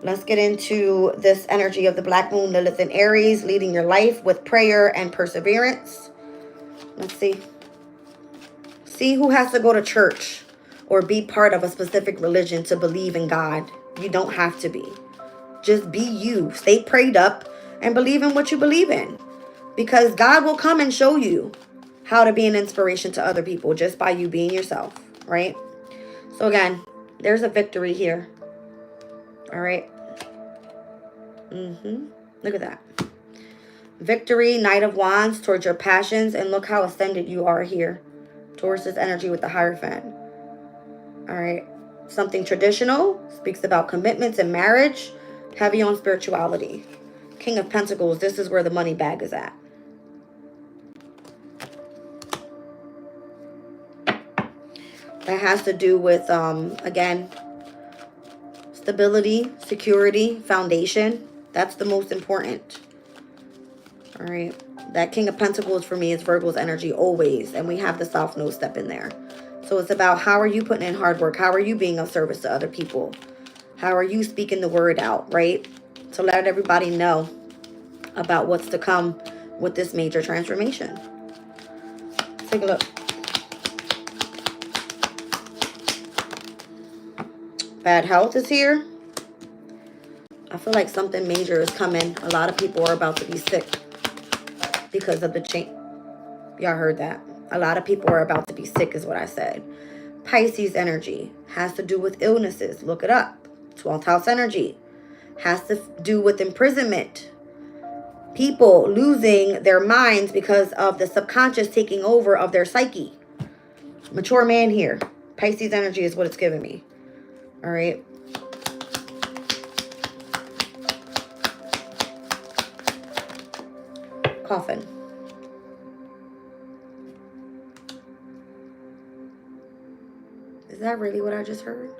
Let's get into this energy of the Black Moon, Lilith, and Aries, leading your life with prayer and perseverance. Let's see. See who has to go to church or be part of a specific religion to believe in God. You don't have to be. Just be you. Stay prayed up and believe in what you believe in. Because God will come and show you how to be an inspiration to other people just by you being yourself, right? So again, there's a victory here. All right. Look at that. Victory, Knight of Wands towards your passions. And look how ascended you are here. Towards this energy with the Hierophant. All right. Something traditional. Speaks about commitments and marriage. Heavy on spirituality. King of Pentacles. This is where the money bag is at. That has to do with, again, stability, security, foundation. That's the most important. All right. That King of Pentacles for me is Virgo's energy always. And we have the South Node step in there. So it's about how are you putting in hard work? How are you being of service to other people? How are you speaking the word out, right? To let everybody know about what's to come with this major transformation. Let's take a look. Bad health is here. I feel like something major is coming. A lot of people are about to be sick because of the change. Y'all heard that. A lot of people are about to be sick is what I said. Pisces energy has to do with illnesses. Look it up. 12th house energy has to do with imprisonment. People losing their minds because of the subconscious taking over of their psyche. Mature man here. Pisces energy is what it's giving me. All right. Coffin. Is that really what I just heard?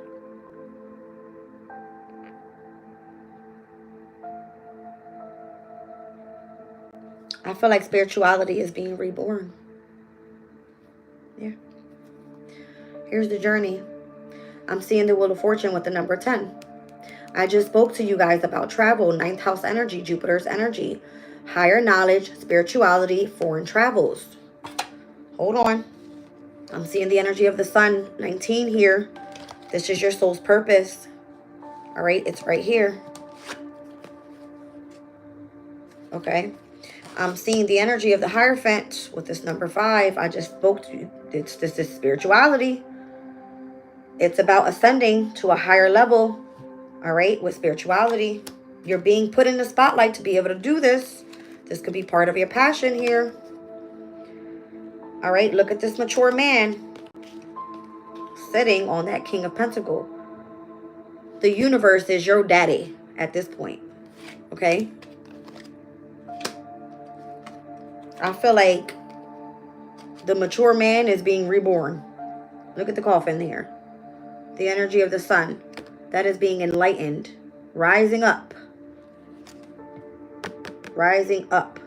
I feel like spirituality is being reborn. Yeah. Here's the journey. I'm seeing the Wheel of Fortune with the number 10. I just spoke to you guys about travel, 9th house energy, Jupiter's energy, higher knowledge, spirituality, foreign travels. Hold on. I'm seeing the energy of the sun, 19 here. This is your soul's purpose. All right, it's right here. Okay. I'm seeing the energy of the Hierophant with this number 5. I just spoke to you. This is spirituality. It's about ascending to a higher level, all right, with spirituality. You're being put in the spotlight to be able to do this. This could be part of your passion here. All right, look at this mature man sitting on that King of Pentacles. The universe is your daddy at this point, okay? I feel like The mature man is being reborn. Look at the coffin here. The energy of the sun. That is being enlightened. Rising up. Rising up.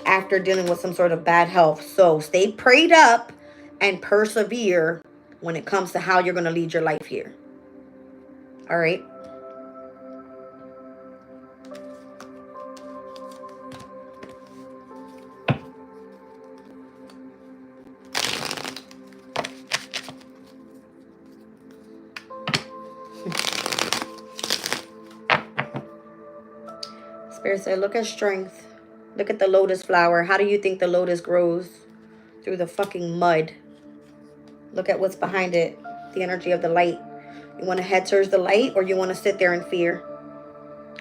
After dealing with some sort of bad health. So stay prayed up and persevere when it comes to how you're going to lead your life here. All right. Spirit said, look at strength. Look at the lotus flower. How do you think the lotus grows? Through the fucking mud. Look at what's behind it. The energy of the light. You want to head towards the light, or you want to sit there in fear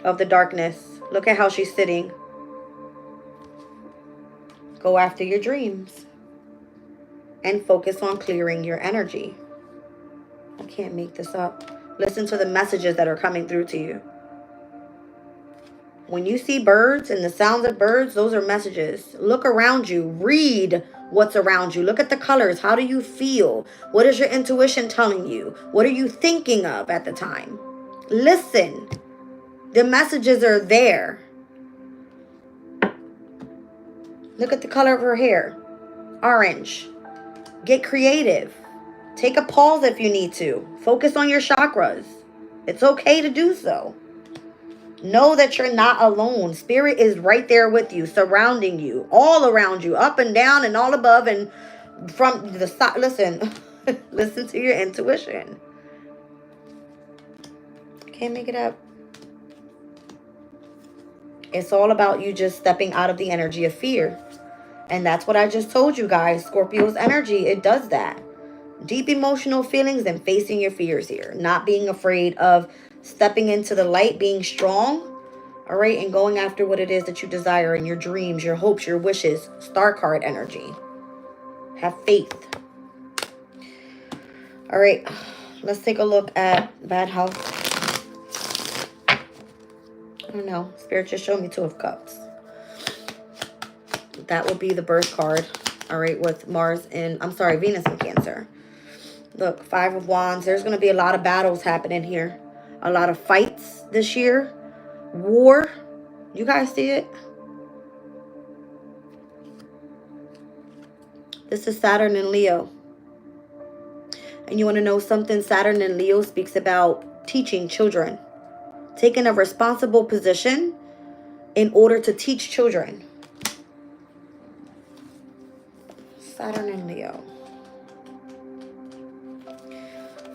of the darkness? Look at how she's sitting. Go after your dreams. And focus on clearing your energy. I can't make this up. Listen to the messages that are coming through to you. When you see birds and the sounds of birds, those are messages. Look around you. Read what's around you. Look at the colors. How do you feel? What is your intuition telling you? What are you thinking of at the time? Listen. The messages are there. Look at the color of her hair. Orange. Get creative. Take a pause if you need to. Focus on your chakras. It's okay to do so. Know that you're not alone. Spirit is right there with you, surrounding you, all around you, up and down and all above and from the side. Listen, listen to your intuition. Can't make it up. It's all about you just stepping out of the energy of fear. And that's what I just told you guys. Scorpio's energy, it does that. Deep emotional feelings and facing your fears here. Not being afraid of stepping into the light, being strong, all right, and going after what it is that you desire in your dreams, your hopes, your wishes. Star card energy. Have faith. All right, let's take a look at bad health. I don't know. Spirit just showed me 2 of Cups. That will be the birth card, all right, with Mars and, Venus in Cancer. Look, 5 of Wands. There's going to be a lot of battles happening here. A lot of fights this year. War. You guys see it? This is Saturn and Leo. And you want to know something? Saturn and Leo speaks about teaching children. Taking a responsible position in order to teach children. Saturn and Leo.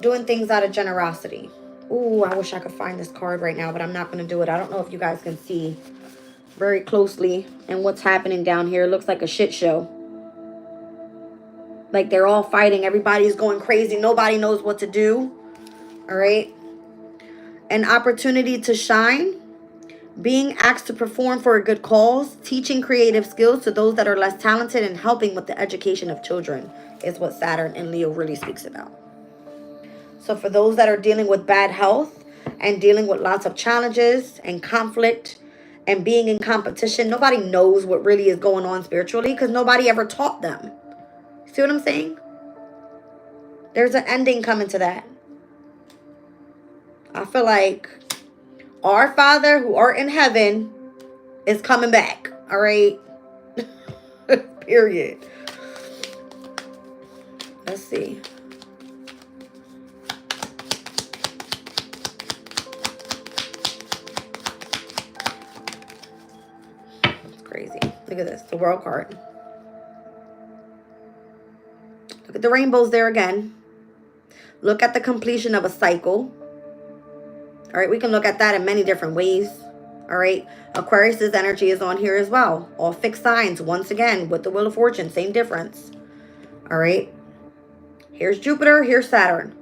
Doing things out of generosity. Ooh, I wish I could find this card right now, but I'm not going to do it. I don't know if you guys can see very closely and what's happening down here. It looks like a shit show. Like they're all fighting. Everybody's going crazy. Nobody knows what to do. All right. An opportunity to shine. Being asked to perform for a good cause. Teaching creative skills to those that are less talented and helping with the education of children is what Saturn and Leo really speaks about. So for those that are dealing with bad health and dealing with lots of challenges and conflict and being in competition, nobody knows what really is going on spiritually because nobody ever taught them. See what I'm saying? There's an ending coming to that. I feel like our Father who art in heaven is coming back. All right? Period. Let's see. Crazy. Look at this. The World card. Look at the rainbows there again. Look at the completion of a cycle. All right. We can look at that in many different ways. All right. Aquarius's energy is on here as well. All fixed signs. Once again, with the Wheel of Fortune. Same difference. All right. Here's Jupiter. Here's Saturn.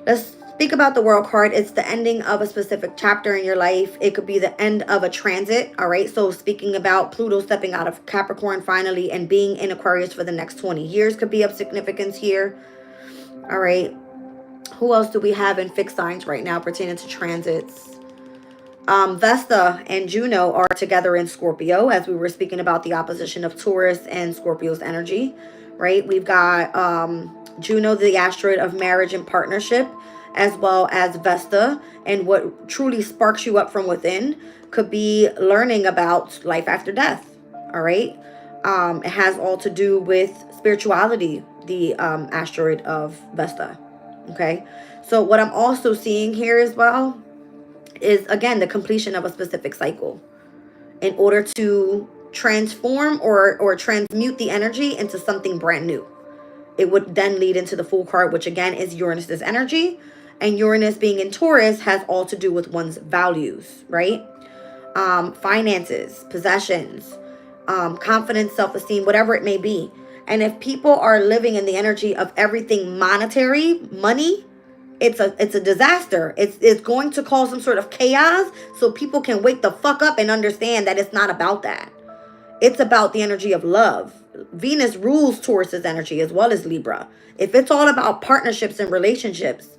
Let's speak about the World card. It's the ending of a specific chapter in your life. It could be the end of a transit. All right. So speaking about Pluto stepping out of Capricorn finally and being in Aquarius for the next 20 years could be of significance here. All right. Who else do we have in fixed signs right now pertaining to transits? Vesta and Juno are together in Scorpio, as we were speaking about the opposition of Taurus and Scorpio's energy, right? We've got Juno, the asteroid of marriage and partnership, as well as Vesta, and what truly sparks you up from within could be learning about life after death, all right? It has all to do with spirituality, the asteroid of Vesta, okay? So what I'm also seeing here as well is, again, the completion of a specific cycle in order to transform or transmute the energy into something brand new. It would then lead into the Fool card, which again is Uranus's energy. And Uranus being in Taurus has all to do with one's values, right? Finances, possessions, confidence, self-esteem, whatever it may be. And if people are living in the energy of everything monetary, money, it's a disaster. It's going to cause some sort of chaos, so people can wake the fuck up and understand that it's not about that. It's about the energy of love. Venus rules Taurus's energy as well as Libra. If it's all about partnerships and relationships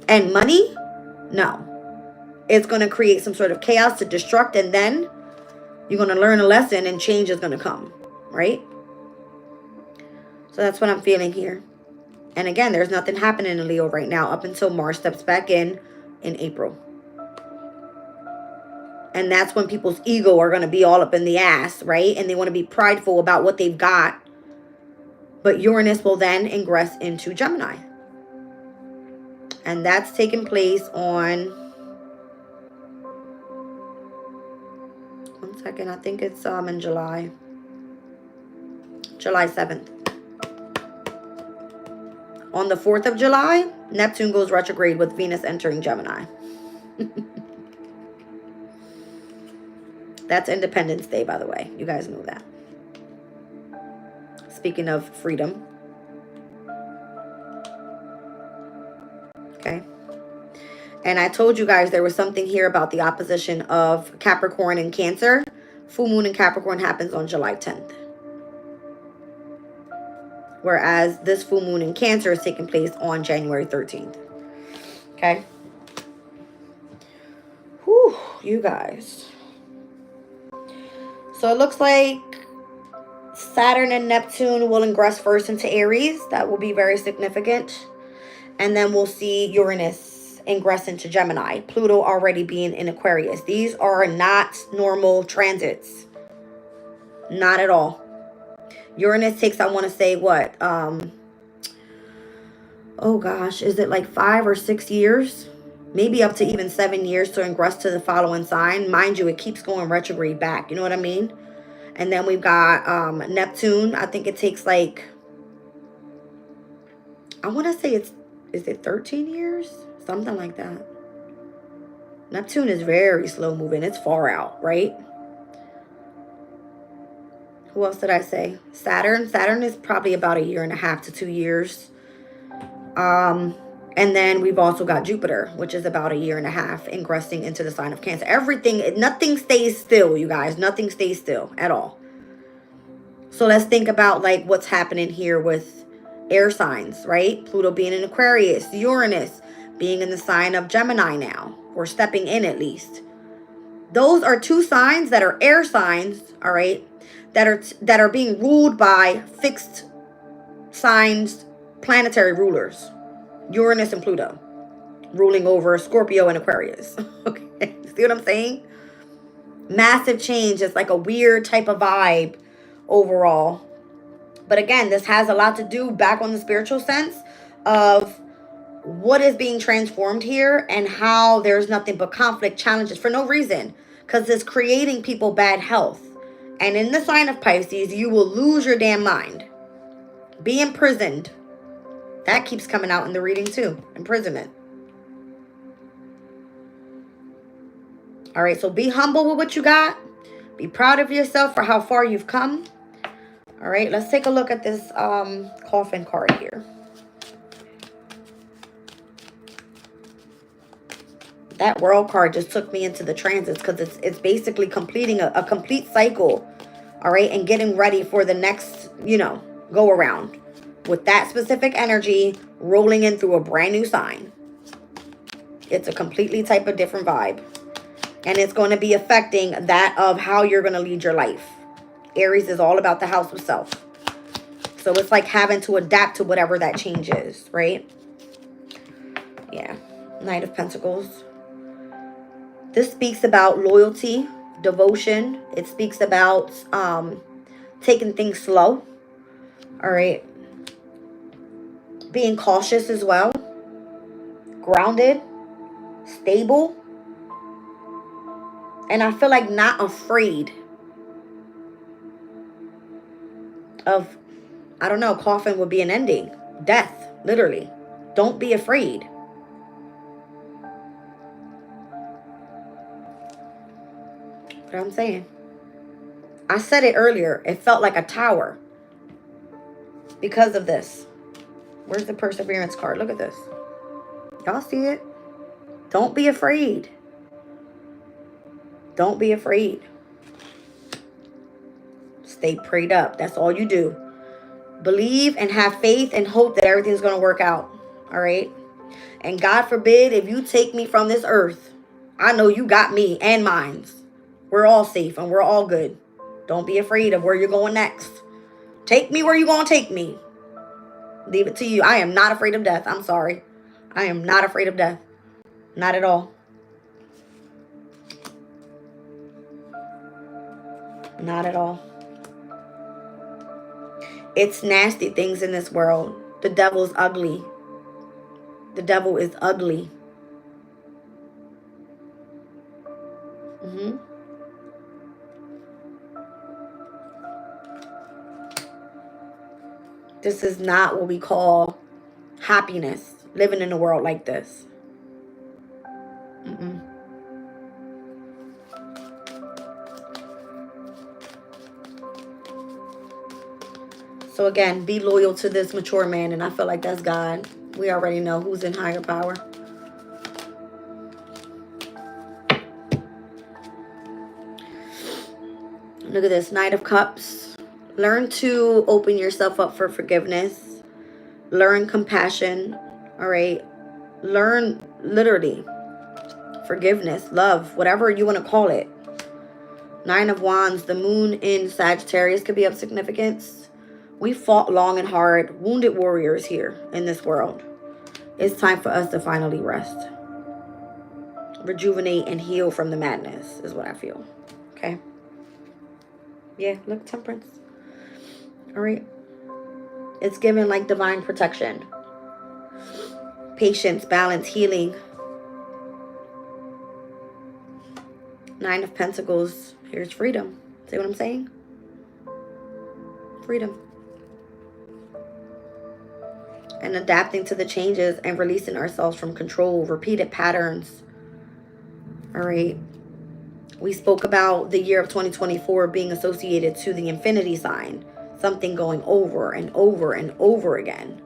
and money, no. It's going to create some sort of chaos to destruct, and then you're going to learn a lesson and change is going to come, right? So that's what I'm feeling here. And again, there's nothing happening in Leo right now up until Mars steps back in April. And that's when people's ego are going to be all up in the ass, right? And they want to be prideful about what they've got. But Uranus will then ingress into Gemini. And that's taking place on... One second, I think it's in July 7th. On the 4th of July, Neptune goes retrograde with Venus entering Gemini. That's Independence Day, by the way. You guys know that. Speaking of freedom. Okay. And I told you guys there was something here about the opposition of Capricorn and Cancer. Full moon in Capricorn happens on July 10th. Whereas this full moon in Cancer is taking place on January 13th. Okay. Whew, you guys. So it looks like Saturn and Neptune will ingress first into Aries. That will be very significant. And then we'll see Uranus ingress into Gemini. Pluto already being in Aquarius. These are not normal transits. Not at all. Uranus takes, I want to say, what? Oh gosh, is it like 5 or 6 years? Maybe up to even 7 years to ingress to the following sign. Mind you, it keeps going retrograde back. You know what I mean? And then we've got Neptune. I think it takes like, I want to say is it 13 years? Something like that. Neptune is very slow moving. It's far out, right? Who else did I say? Saturn. Saturn is probably about 1.5 to 2 years. And then we've also got Jupiter, which is about 1.5 years, ingressing into the sign of Cancer. Nothing stays still, you guys. Nothing stays still at all. So let's think about like what's happening here with air signs, right? Pluto being in Aquarius, Uranus being in the sign of Gemini now, or stepping in at least. Those are two signs that are air signs, all right, that are being ruled by fixed signs, planetary rulers. Uranus and Pluto ruling over Scorpio and Aquarius. Okay, see what I'm saying? Massive change. It's like a weird type of vibe overall. But again, this has a lot to do back on the spiritual sense of what is being transformed here and how there's nothing but conflict, challenges for no reason, because it's creating people bad health. And in the sign of Pisces, you will lose your damn mind. Be imprisoned. That keeps coming out in the reading too. Imprisonment. All right, so be humble with what you got. Be proud of yourself for how far you've come. All right, let's take a look at this coffin card here. That World card just took me into the transits because it's basically completing a complete cycle. All right, and getting ready for the next, go around. With that specific energy rolling in through a brand new sign. It's a completely type of different vibe. And it's going to be affecting that of how you're going to lead your life. Aries is all about the house of self. So it's like having to adapt to whatever that change is, right? Yeah. Knight of Pentacles. This speaks about loyalty, devotion. It speaks about taking things slow. All right. Being cautious as well. Grounded. Stable. And I feel like not afraid of, I don't know, coffin would be an ending. Death, literally. Don't be afraid. What I'm saying. I said it earlier. It felt like a tower. Because of this. Where's the perseverance card? Look at this. Y'all see it? Don't be afraid. Don't be afraid. Stay prayed up. That's all you do. Believe and have faith and hope that everything's going to work out. All right? And God forbid if you take me from this earth, I know you got me and mine. We're all safe and we're all good. Don't be afraid of where you're going next. Take me where you're going to take me. Leave it to you. I am not afraid of death. I'm sorry. I am not afraid of death. Not at all. Not at all. It's nasty things in this world. The devil's ugly. The devil is ugly. This is not what we call happiness, living in a world like this. So again, be loyal to this mature man, and I feel like that's God. We already know who's in higher power. Look at this, Knight of Cups. Learn to open yourself up for forgiveness. Learn compassion, all right? Learn, literally, forgiveness, love, whatever you want to call it. Nine of Wands, the moon in Sagittarius could be of significance. We fought long and hard, wounded warriors here in this world. It's time for us to finally rest. Rejuvenate and heal from the madness is what I feel. Okay? Yeah, look, Temperance. All right. It's given like divine protection. Patience, balance, healing. Nine of Pentacles. Here's freedom. See what I'm saying? Freedom. And adapting to the changes and releasing ourselves from control, repeated patterns. All right. We spoke about the year of 2024 being associated to the infinity sign. Something going over and over and over again.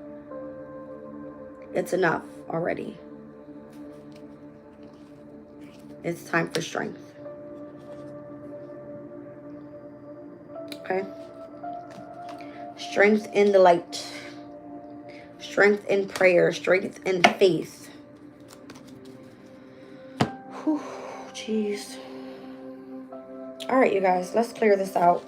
It's enough already. It's time for strength. Okay? Strength in the light. Strength in prayer. Strength in faith. Whew, jeez. All right, you guys, let's clear this out.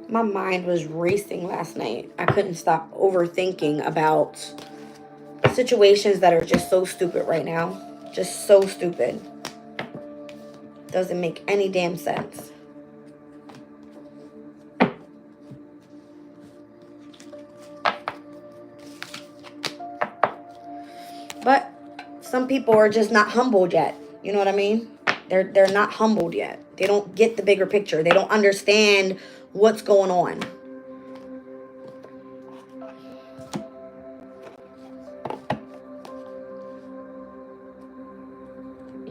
My mind was racing last night. I couldn't stop overthinking about situations that are just so stupid right now. Just so stupid. Doesn't make any damn sense. But some people are just not humbled yet. You know what I mean? They're not humbled yet. They don't get the bigger picture. They don't understand what's going on.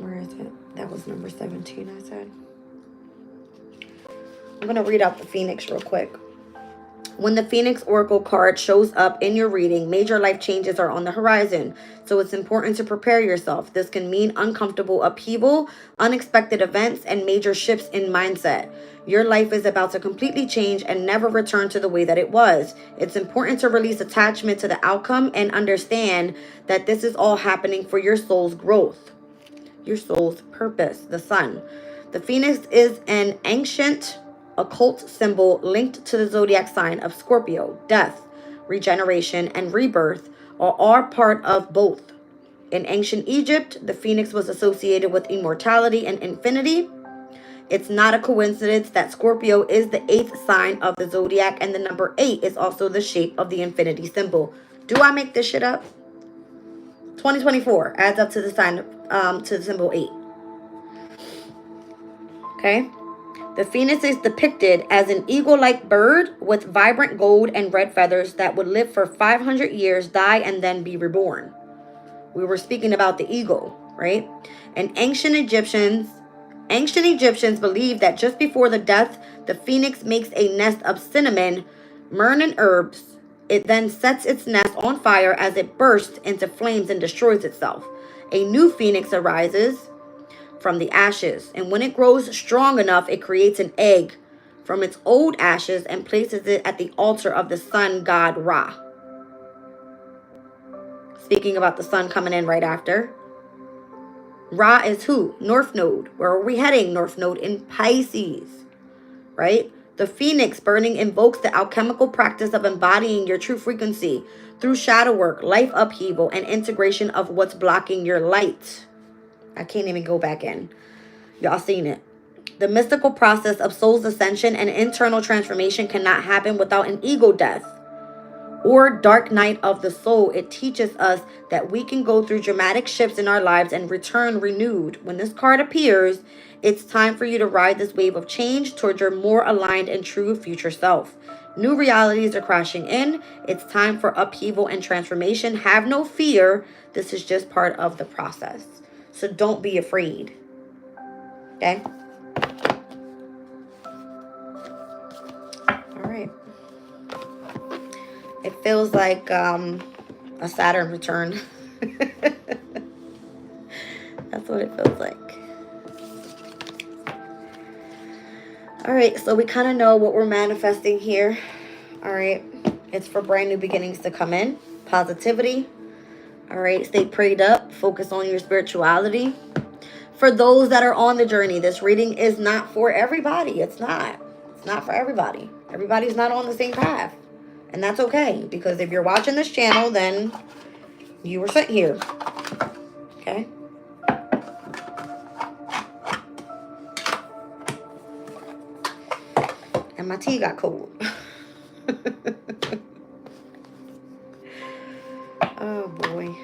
Where is it? That was number 17, I said. I'm going to read out the Phoenix real quick. When the Phoenix Oracle card shows up in your reading, major life changes are on the horizon. So it's important to prepare yourself. This can mean uncomfortable upheaval, unexpected events, and major shifts in mindset. Your life is about to completely change and never return to the way that it was. It's important to release attachment to the outcome and understand that this is all happening for your soul's growth, your soul's purpose, the sun. The Phoenix is an ancient occult symbol linked to the zodiac sign of Scorpio. Death, regeneration, and rebirth are all part of both. In ancient Egypt, the phoenix was associated with immortality and infinity. It's not a coincidence that Scorpio is the 8th sign of the zodiac, and the number 8 is also the shape of the infinity symbol. Do I make this shit up? 2024 adds up to the sign, to the symbol 8. Okay? The phoenix is depicted as an eagle-like bird with vibrant gold and red feathers that would live for 500 years, die, and then be reborn. We were speaking about the eagle, right? And ancient Egyptians believed that just before the death, the phoenix makes a nest of cinnamon, myrrh, and herbs. It then sets its nest on fire as it bursts into flames and destroys itself. A new phoenix arises from the ashes, and when it grows strong enough, it creates an egg from its old ashes and places it at the altar of the sun god Ra. Speaking about the sun coming in right after. Ra is who? North Node. Where are we heading? North Node in Pisces, right? The phoenix burning invokes the alchemical practice of embodying your true frequency through shadow work, life upheaval, and integration of what's blocking your light. I can't even go back in. Y'all seen it. The mystical process of soul's ascension and internal transformation cannot happen without an ego death or dark night of the soul. It teaches us that we can go through dramatic shifts in our lives and return renewed. When this card appears, it's time for you to ride this wave of change towards your more aligned and true future self. New realities are crashing in. It's time for upheaval and transformation. Have no fear. This is just part of the process. So don't be afraid. Okay? All right. It feels like a Saturn return. That's what it feels like. All right, so we kind of know what we're manifesting here. All right. It's for brand new beginnings to come in. Positivity. All right, stay prayed up. Focus on your spirituality. For those that are on the journey, this reading is not for everybody. It's not. It's not for everybody. Everybody's not on the same path. And that's okay. Because if you're watching this channel, then you were sent here. Okay? And my tea got cold. Oh, boy.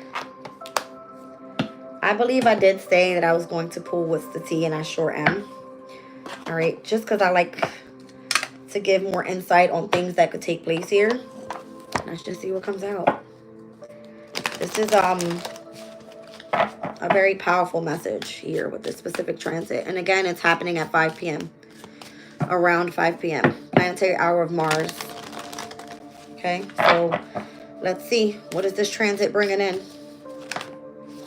I believe I did say that I was going to pull What's the Tea, and I sure am. All right, just because I like to give more insight on things that could take place here. Let's just see what comes out. This is a very powerful message here with this specific transit. And again, it's happening at 5 p.m. Around 5 p.m. Planetary hour of Mars. Okay, so let's see. What is this transit bringing in?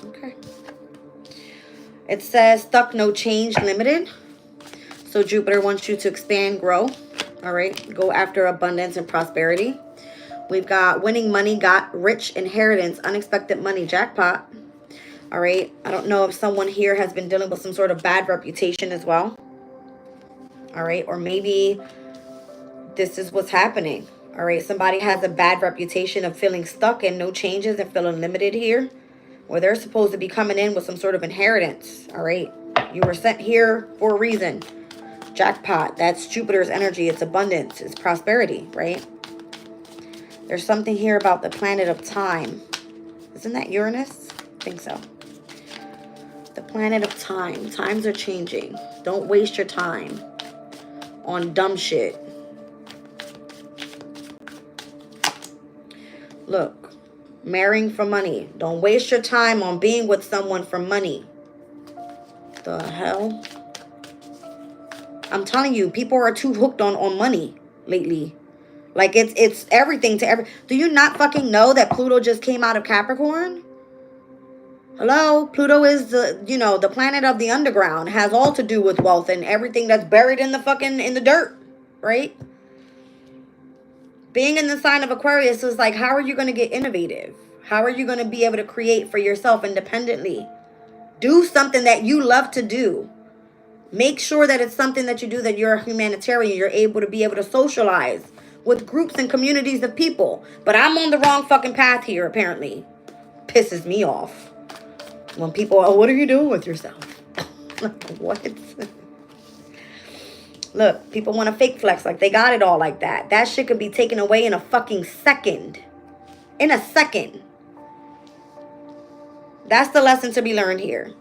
Okay. It says stuck, no change, limited. So Jupiter wants you to expand, grow. All right. Go after abundance and prosperity. We've got winning money, got rich, inheritance, unexpected money, jackpot. All right. I don't know if someone here has been dealing with some sort of bad reputation as well. All right. Or maybe this is what's happening. All right. Somebody has a bad reputation of feeling stuck and no changes and feeling limited here. Where they're supposed to be coming in with some sort of inheritance. All right. You were sent here for a reason. Jackpot. That's Jupiter's energy. It's abundance. It's prosperity, right? There's something here about the planet of time. Isn't that Uranus? I think so. The planet of time. Times are changing. Don't waste your time on dumb shit. Look. Marrying for money. Don't waste your time on being with someone for money. The hell? I'm telling you, people are too hooked on money lately. Like, it's everything to every... Do you not fucking know that Pluto just came out of Capricorn? Hello? Pluto is the, you know, the planet of the underground. Has all to do with wealth and everything that's buried in the fucking, in the dirt. Right? Being in the sign of Aquarius is like, how are you going to get innovative? How are you going to be able to create for yourself independently? Do something that you love to do. Make sure that it's something that you do, that you're a humanitarian. You're able to socialize with groups and communities of people. But I'm on the wrong fucking path here, apparently. Pisses me off. When people, oh, what are you doing with yourself? What? Look, people want to fake flex like they got it all like that. That shit could be taken away in a fucking second. In a second. That's the lesson to be learned here.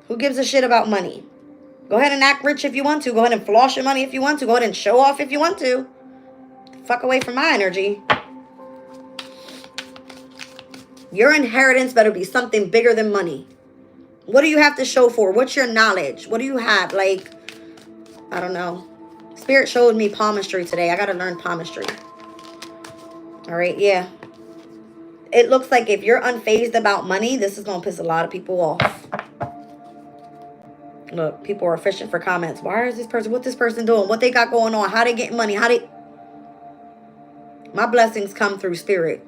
Who gives a shit about money? Go ahead and act rich if you want to. Go ahead and floss your money if you want to. Go ahead and show off if you want to. Fuck away from my energy. Your inheritance better be something bigger than money. What do you have to show for? What's your knowledge? What do you have? Like, I don't know. Spirit showed me palmistry today. I got to learn palmistry. All right, yeah. It looks like if you're unfazed about money, this is going to piss a lot of people off. Look, people are fishing for comments. Why is this person, what this person doing? What they got going on? How they getting money? How they... My blessings come through spirit.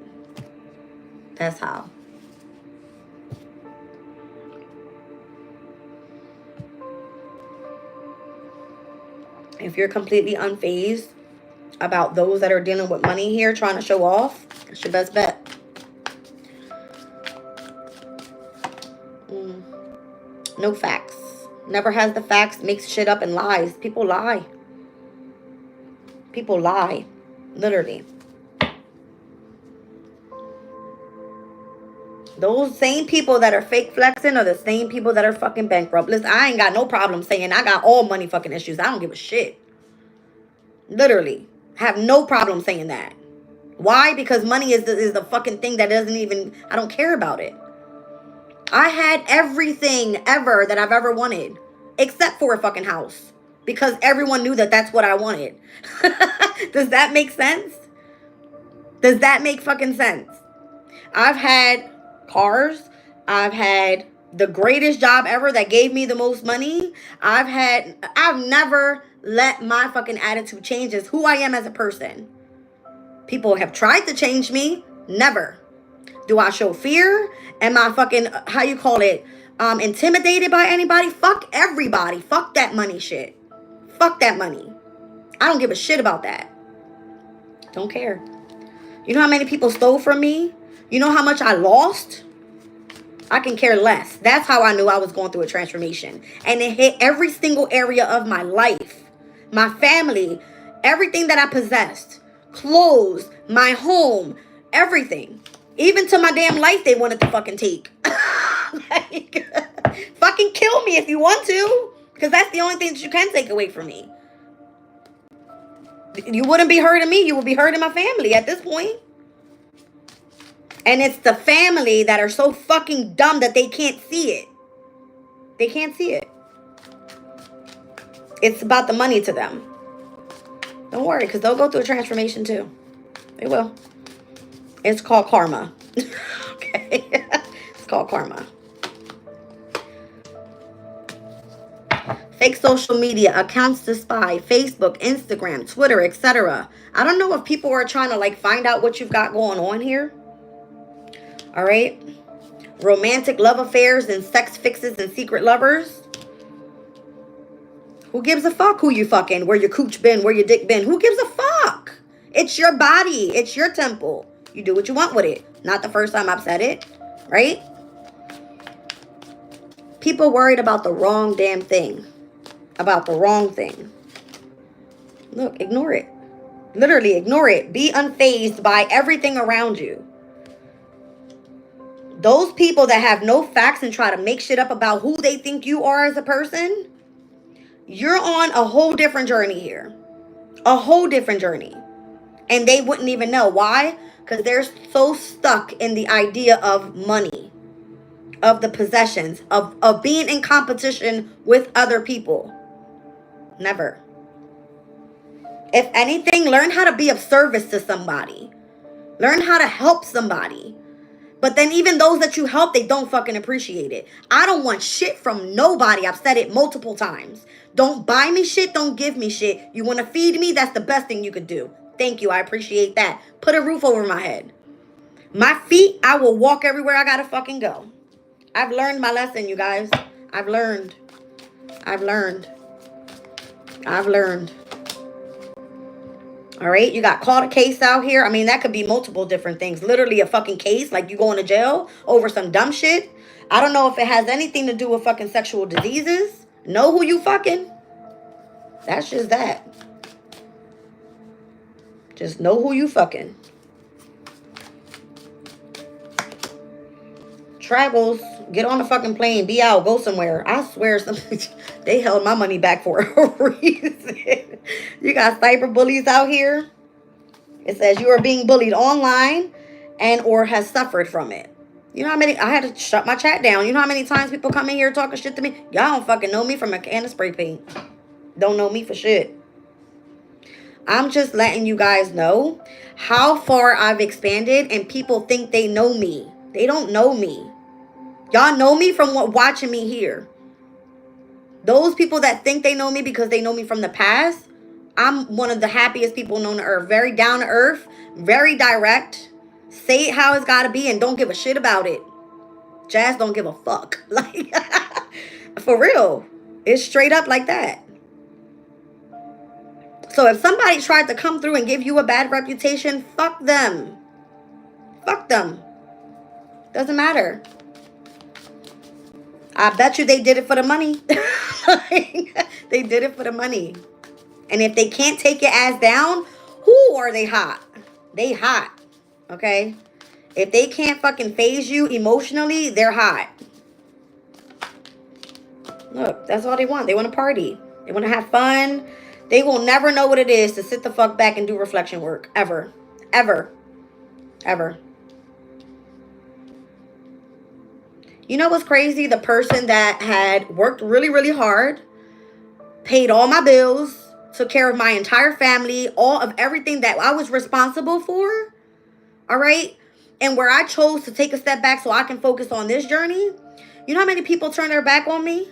That's how. If you're completely unfazed about those that are dealing with money here, trying to show off, it's your best bet. No facts. Never has the facts, makes shit up and lies. People lie. People lie. Literally. Those same people that are fake flexing are the same people that are fucking bankrupt. Listen, I ain't got no problem saying I got all money fucking issues. I don't give a shit. Literally. Have no problem saying that. Why? Because money is the fucking thing that doesn't even... I don't care about it. I had everything ever that I've ever wanted. Except for a fucking house. Because everyone knew that that's what I wanted. Does that make sense? Does that make fucking sense? I've had cars. I've had the greatest job ever that gave me the most money. I've never let my fucking attitude change as who I am as a person. People have tried to change me. Never. Do I show fear? Am I fucking, how you call it, intimidated by anybody? Fuck everybody. Fuck that money shit. Fuck that money. I don't give a shit about that. Don't care. You know how many people stole from me? You know how much I lost? I can care less. That's how I knew I was going through a transformation. And it hit every single area of my life. My family. Everything that I possessed. Clothes. My home. Everything. Even to my damn life they wanted to fucking take. Like, fucking kill me if you want to. Because that's the only thing that you can take away from me. You wouldn't be hurting me. You would be hurting my family at this point. And it's the family that are so fucking dumb that they can't see it. They can't see it. It's about the money to them. Don't worry, because they'll go through a transformation too. They will. It's called karma. Okay? It's called karma. Fake social media, accounts to spy, Facebook, Instagram, Twitter, etc. I don't know if people are trying to like find out what you've got going on here. All right? Romantic love affairs and sex fixes and secret lovers. Who gives a fuck who you fucking, where your cooch been, where your dick been? Who gives a fuck? It's your body. It's your temple. You do what you want with it. Not the first time I've said it. Right? People worried about the wrong damn thing. About the wrong thing. Look, ignore it. Literally ignore it. Be unfazed by everything around you. Those people that have no facts and try to make shit up about who they think you are as a person, you're on a whole different journey here. A whole different journey. And they wouldn't even know. Why? Because they're so stuck in the idea of money. Of the possessions. Of being in competition with other people. Never. If anything, learn how to be of service to somebody. Learn how to help somebody. But then even those that you help, they don't fucking appreciate it. I don't want shit from nobody. I've said it multiple times. Don't buy me shit. Don't give me shit. You want to feed me? That's the best thing you could do. Thank you. I appreciate that. Put a roof over my head. My feet, I will walk everywhere I gotta fucking go. I've learned my lesson, you guys. I've learned. I've learned. I've learned. All right, you got caught a case out here. I mean, that could be multiple different things. Literally a fucking case, like you going to jail over some dumb shit. I don't know if it has anything to do with fucking sexual diseases. Know who you fucking. That's just that. Just know who you fucking. Travels. Get on the fucking plane. Be out. Go somewhere. I swear they held my money back for a reason. You got cyber bullies out here. It says you are being bullied online and or has suffered from it. You know how many, I had to shut my chat down. You know how many times people come in here talking shit to me? Y'all don't fucking know me from a can of spray paint. Don't know me for shit. I'm just letting you guys know how far I've expanded and people think they know me. They don't know me. Y'all know me from watching me here. Those people that think they know me because they know me from the past, I'm one of the happiest people known to earth. Very down to earth, very direct. Say it how it's got to be and don't give a shit about it. Jazz don't give a fuck. Like, for real. It's straight up like that. So if somebody tried to come through and give you a bad reputation, fuck them. Fuck them. Doesn't matter. I bet you they did it for the money. They did it for the money. And if they can't take your ass down, who are they hot? They hot. Okay? If they can't fucking phase you emotionally, they're hot. Look, that's all they want. They want to party. They want to have fun. They will never know what it is to sit the fuck back and do reflection work. Ever. Ever. Ever. You know what's crazy? The person that had worked really, really hard, paid all my bills, took care of my entire family, all of everything that I was responsible for, all right? And where I chose to take a step back so I can focus on this journey, you know how many people turn their back on me?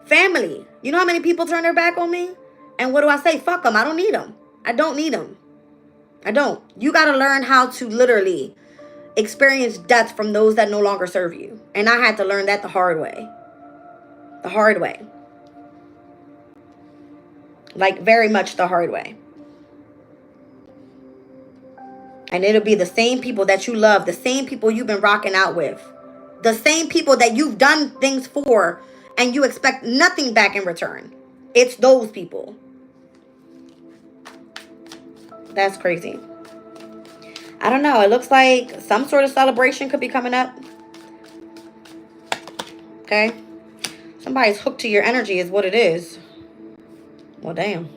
Family. You know how many people turn their back on me? And what do I say? Fuck them. I don't need them. I don't need them. I don't. You got to learn how to literally experience death from those that no longer serve you. And I had to learn that the hard way. The hard way. Like, very much the hard way. And it'll be the same people that you love, the same people you've been rocking out with, the same people that you've done things for and you expect nothing back in return. It's those people. That's crazy. I don't know. It looks like some sort of celebration could be coming up. Okay. Somebody's hooked to your energy is what it is. Well, damn.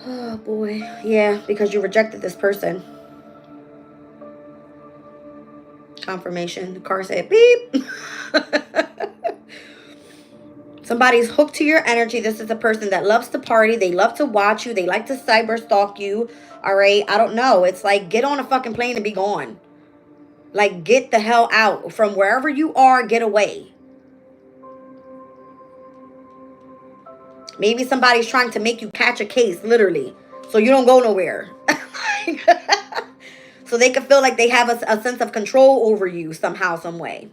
Oh, boy. Yeah, because you rejected this person. Confirmation. The car said beep. Somebody's hooked to your energy. This is a person that loves to party. They love to watch you. They like to cyber stalk you. All right. I don't know. It's like, get on a fucking plane and be gone. Like, get the hell out from wherever you are. Get away. Maybe somebody's trying to make you catch a case, literally, so you don't go nowhere. So they can feel like they have a sense of control over you somehow, some way.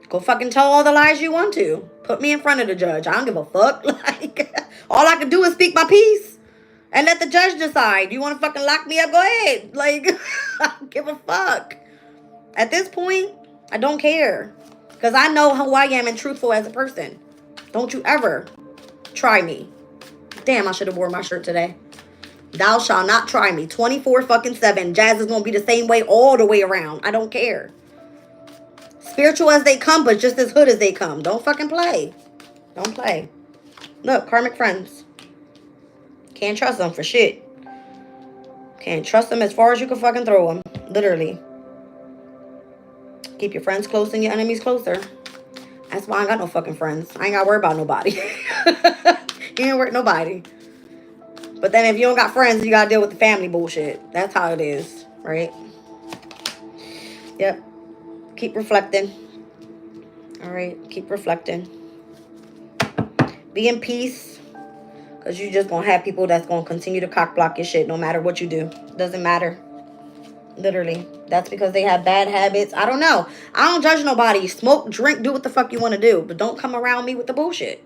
Go fucking tell all the lies you want to. Put me in front of the judge. I don't give a fuck. Like, all I can do is speak my piece and let the judge decide. You want to fucking lock me up? Go ahead. Like, I don't give a fuck. At this point, I don't care. Because I know who I am and truthful as a person. Don't you ever try me. Damn, I should have worn my shirt today. Thou shalt not try me. 24/7. Jazz is going to be the same way all the way around. I don't care. Spiritual as they come, but just as hood as they come. Don't fucking play. Don't play. Look, karmic friends. Can't trust them for shit. Can't trust them as far as you can fucking throw them. Literally. Keep your friends close and your enemies closer. That's why I ain't got no fucking friends. I ain't got to worry about nobody. He ain't work nobody. But then if you don't got friends, you gotta deal with the family bullshit. That's how it is, right? Yep. Keep reflecting. All right. Keep reflecting. Be in peace. Because you just gonna have people that's gonna continue to cock block your shit no matter what you do. Doesn't matter. Literally. That's because they have bad habits. I don't know. I don't judge nobody. Smoke, drink, do what the fuck you want to do. But don't come around me with the bullshit.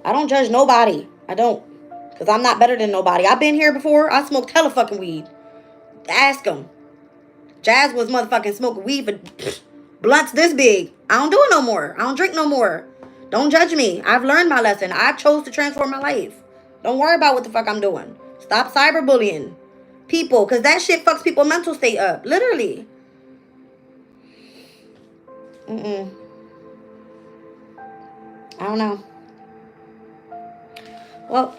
I don't judge nobody. I don't. Because I'm not better than nobody. I've been here before. I smoked hella fucking weed. Ask them. Jazz was motherfucking smoking weed for blunts this big. I don't do it no more. I don't drink no more. Don't judge me. I've learned my lesson. I chose to transform my life. Don't worry about what the fuck I'm doing. Stop cyberbullying people. Because that shit fucks people's mental state up. Literally. I don't know. Well,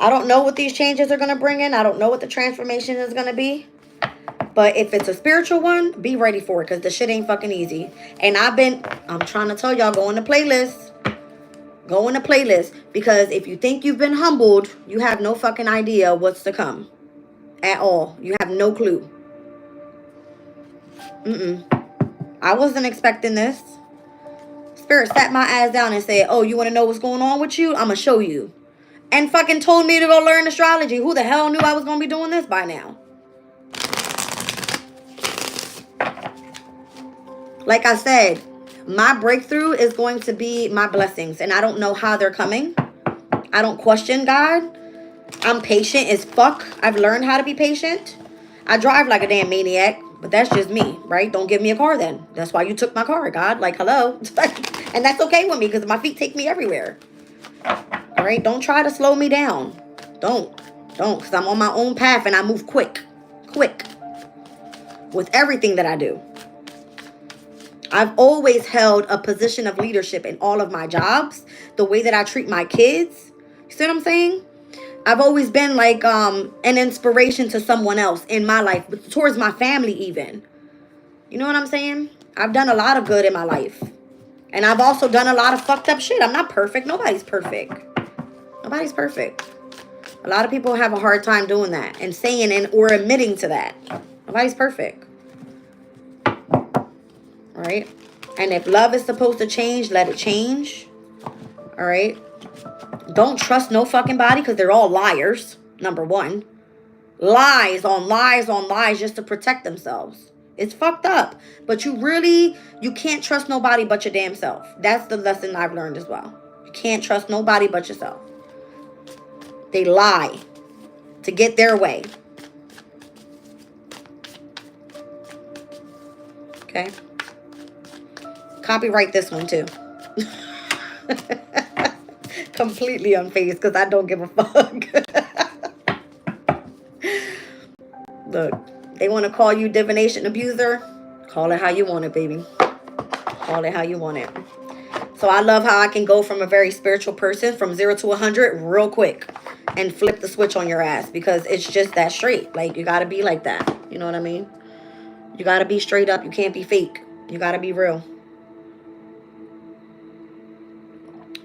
I don't know what these changes are going to bring in. I don't know what the transformation is going to be. But if it's a spiritual one, be ready for it. Because the shit ain't fucking easy. And I'm trying to tell y'all, go in the playlist. Go in the playlist. Because if you think you've been humbled, you have no fucking idea what's to come. At all. You have no clue. I wasn't expecting this. Spirit sat my ass down and said, oh, you want to know what's going on with you? I'm going to show you. And fucking told me to go learn astrology. Who the hell knew I was going to be doing this by now? Like I said, my breakthrough is going to be my blessings. And I don't know how they're coming. I don't question God. I'm patient as fuck. I've learned how to be patient. I drive like a damn maniac. But that's just me, right? Don't give me a car then. That's why you took my car, God. Like, hello. And that's okay with me because my feet take me everywhere. All right? Don't try to slow me down. Don't. Because I'm on my own path and I move quick. Quick. With everything that I do. I've always held a position of leadership in all of my jobs. The way that I treat my kids. You see what I'm saying? I've always been like an inspiration to someone else in my life, but towards my family even. You know what I'm saying? I've done a lot of good in my life. And I've also done a lot of fucked up shit. I'm not perfect. Nobody's perfect. Nobody's perfect. A lot of people have a hard time doing that and saying and or admitting to that. Nobody's perfect. All right? And if love is supposed to change, let it change. All right? Don't trust no fucking body because they're all liars, number one. Lies on lies on lies just to protect themselves. It's fucked up. But you can't trust nobody but your damn self. That's the lesson I've learned as well. You can't trust nobody but yourself. They lie to get their way. Okay? Copyright this one too. Completely unfazed because I don't give a fuck. Look, they want to call you divination abuser. Call it how you want it, baby. Call it how you want it. So I love how I can go from a very spiritual person from 0 to 100 real quick and flip the switch on your ass because it's just that straight. Like, you got to be like that. You know what I mean? You got to be straight up. You can't be fake. You got to be real.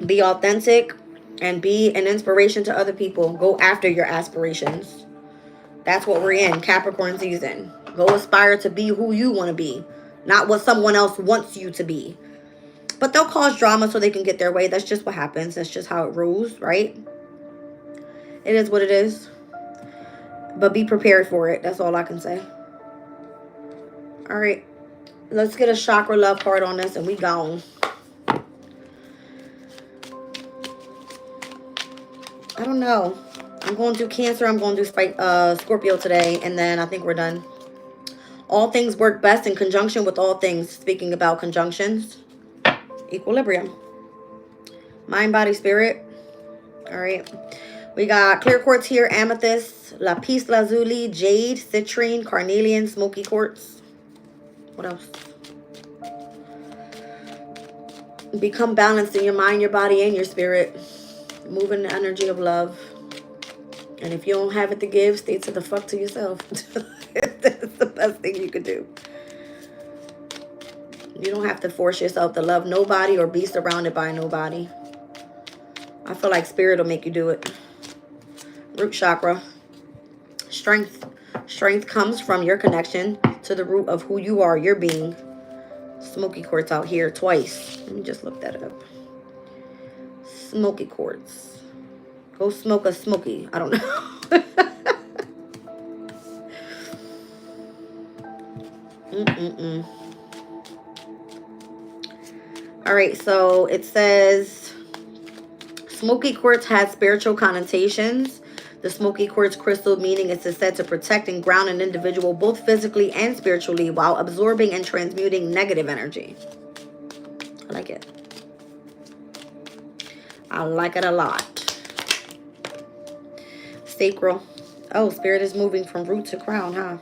Be authentic. And be an inspiration to other people. Go after your aspirations. That's what we're in. Capricorn season. Go aspire to be who you want to be. Not what someone else wants you to be. But they'll cause drama so they can get their way. That's just what happens. That's just how it rolls, right? It is what it is. But be prepared for it. That's all I can say. All right. Let's get a chakra love card on this and we gone. I don't know. I'm going to do Cancer. I'm going to do Scorpio today. And then I think we're done. All things work best in conjunction with all things. Speaking about conjunctions. Equilibrium. Mind, body, spirit. All right. We got clear quartz here. Amethyst. Lapis lazuli. Jade. Citrine. Carnelian. Smoky quartz. What else? Become balanced in your mind, your body, and your spirit. Move in the energy of love. And if you don't have it to give, stay to the fuck to yourself. That's the best thing you could do. You don't have to force yourself to love nobody or be surrounded by nobody. I feel like spirit will make you do it. Root chakra. Strength. Strength comes from your connection to the root of who you are, your being. Smoky quartz out here twice. Let me just look that up. Smoky quartz. Go smoke a smoky. I don't know. All right, so it says smoky quartz has spiritual connotations. The smoky quartz crystal meaning is said to protect and ground an individual both physically and spiritually while absorbing and transmuting negative energy. I like it. I like it a lot. Sacral. Oh, spirit is moving from root to crown, huh?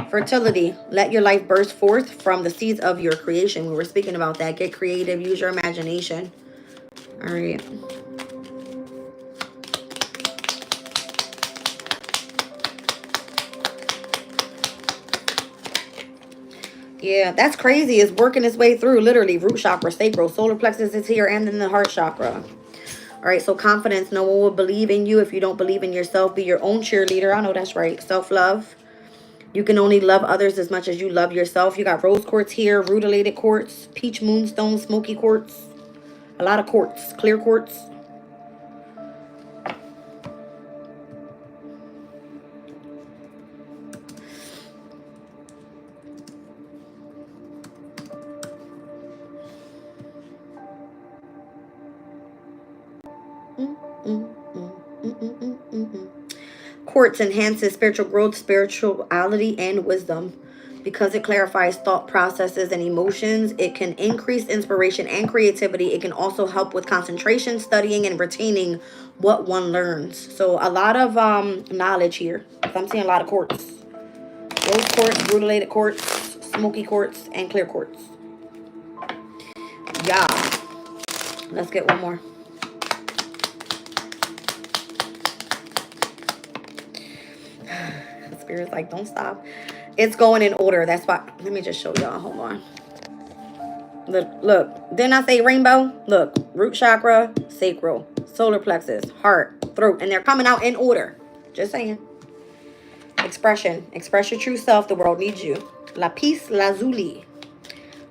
Fertility. Let your life burst forth from the seeds of your creation. We were speaking about that. Get creative. Use your imagination. All right. Yeah, that's crazy. It's working its way through, literally. Root chakra, sacral, solar plexus is here, and then the heart chakra. All right, so confidence. No one will believe in you if you don't believe in yourself. Be your own cheerleader. I know that's right. Self-love. You can only love others as much as you love yourself. You got rose quartz here, rutilated quartz, peach moonstone, smoky quartz. A lot of quartz, clear quartz. Quartz enhances spiritual growth, spirituality, and wisdom. Because it clarifies thought processes and emotions, it can increase inspiration and creativity. It can also help with concentration, studying, and retaining what one learns. So a lot of knowledge here. I'm seeing a lot of quartz. Rose quartz, rutilated quartz, smoky quartz, and clear quartz. Yeah. Let's get one more. Spirit's like, don't stop. It's going in order. That's why. Let me just show y'all. Hold on. Look. Didn't I say rainbow? Look. Root chakra, sacral, solar plexus, heart, throat. And they're coming out in order. Just saying. Expression. Express your true self. The world needs you. Lapis lazuli.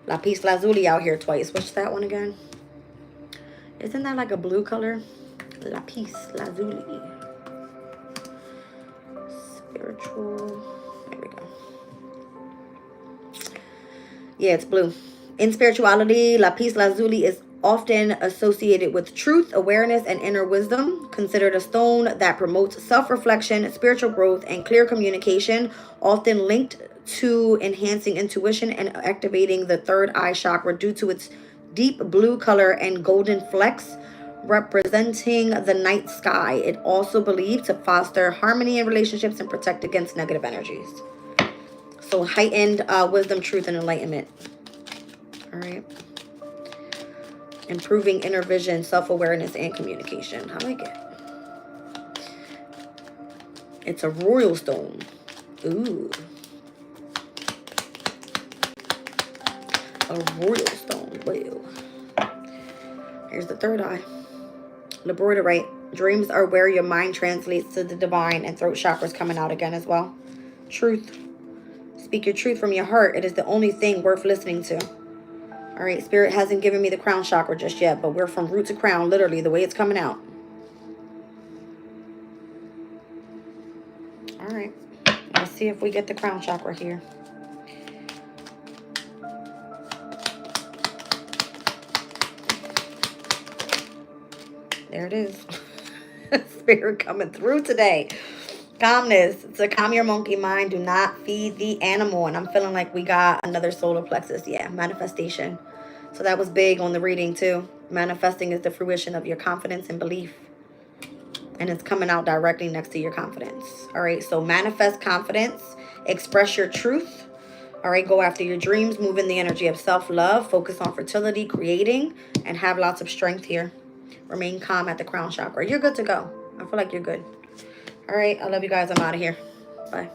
Lapis lazuli out here twice. What's that one again? Isn't that like a blue color? Lapis lazuli. Spiritual. There we go. Yeah, it's blue. In spirituality, lapis lazuli is often associated with truth, awareness, and inner wisdom. Considered a stone that promotes self-reflection, spiritual growth, and clear communication, often linked to enhancing intuition and activating the third eye chakra due to its deep blue color and golden flecks representing the night sky. It also believed to foster harmony in relationships and protect against negative energies. So heightened wisdom, truth, and enlightenment. All right. Improving inner vision, self-awareness, and communication. I like it. It's a royal stone. Ooh. A royal stone. Wow. Here's the third eye. Labradorite. Dreams are where your mind translates to the divine, and throat chakra's coming out again as well. Truth. Speak your truth from your heart. It is the only thing worth listening to. All right, Spirit hasn't given me the crown chakra just yet, but we're from root to crown, literally, the way it's coming out. All right, let's see if we get the crown chakra here. There it is. Spirit coming through today. Calmness. To calm your monkey mind, do not feed the animal. And I'm feeling like we got another solar plexus. Yeah, manifestation. So that was big on the reading too. Manifesting is the fruition of your confidence and belief. And it's coming out directly next to your confidence. All right, so manifest confidence. Express your truth. All right, go after your dreams. Move in the energy of self-love. Focus on fertility, creating, and have lots of strength here. Remain calm at the crown chakra. You're good to go. I feel like you're good. All right, I love you guys. I'm out of here. Bye.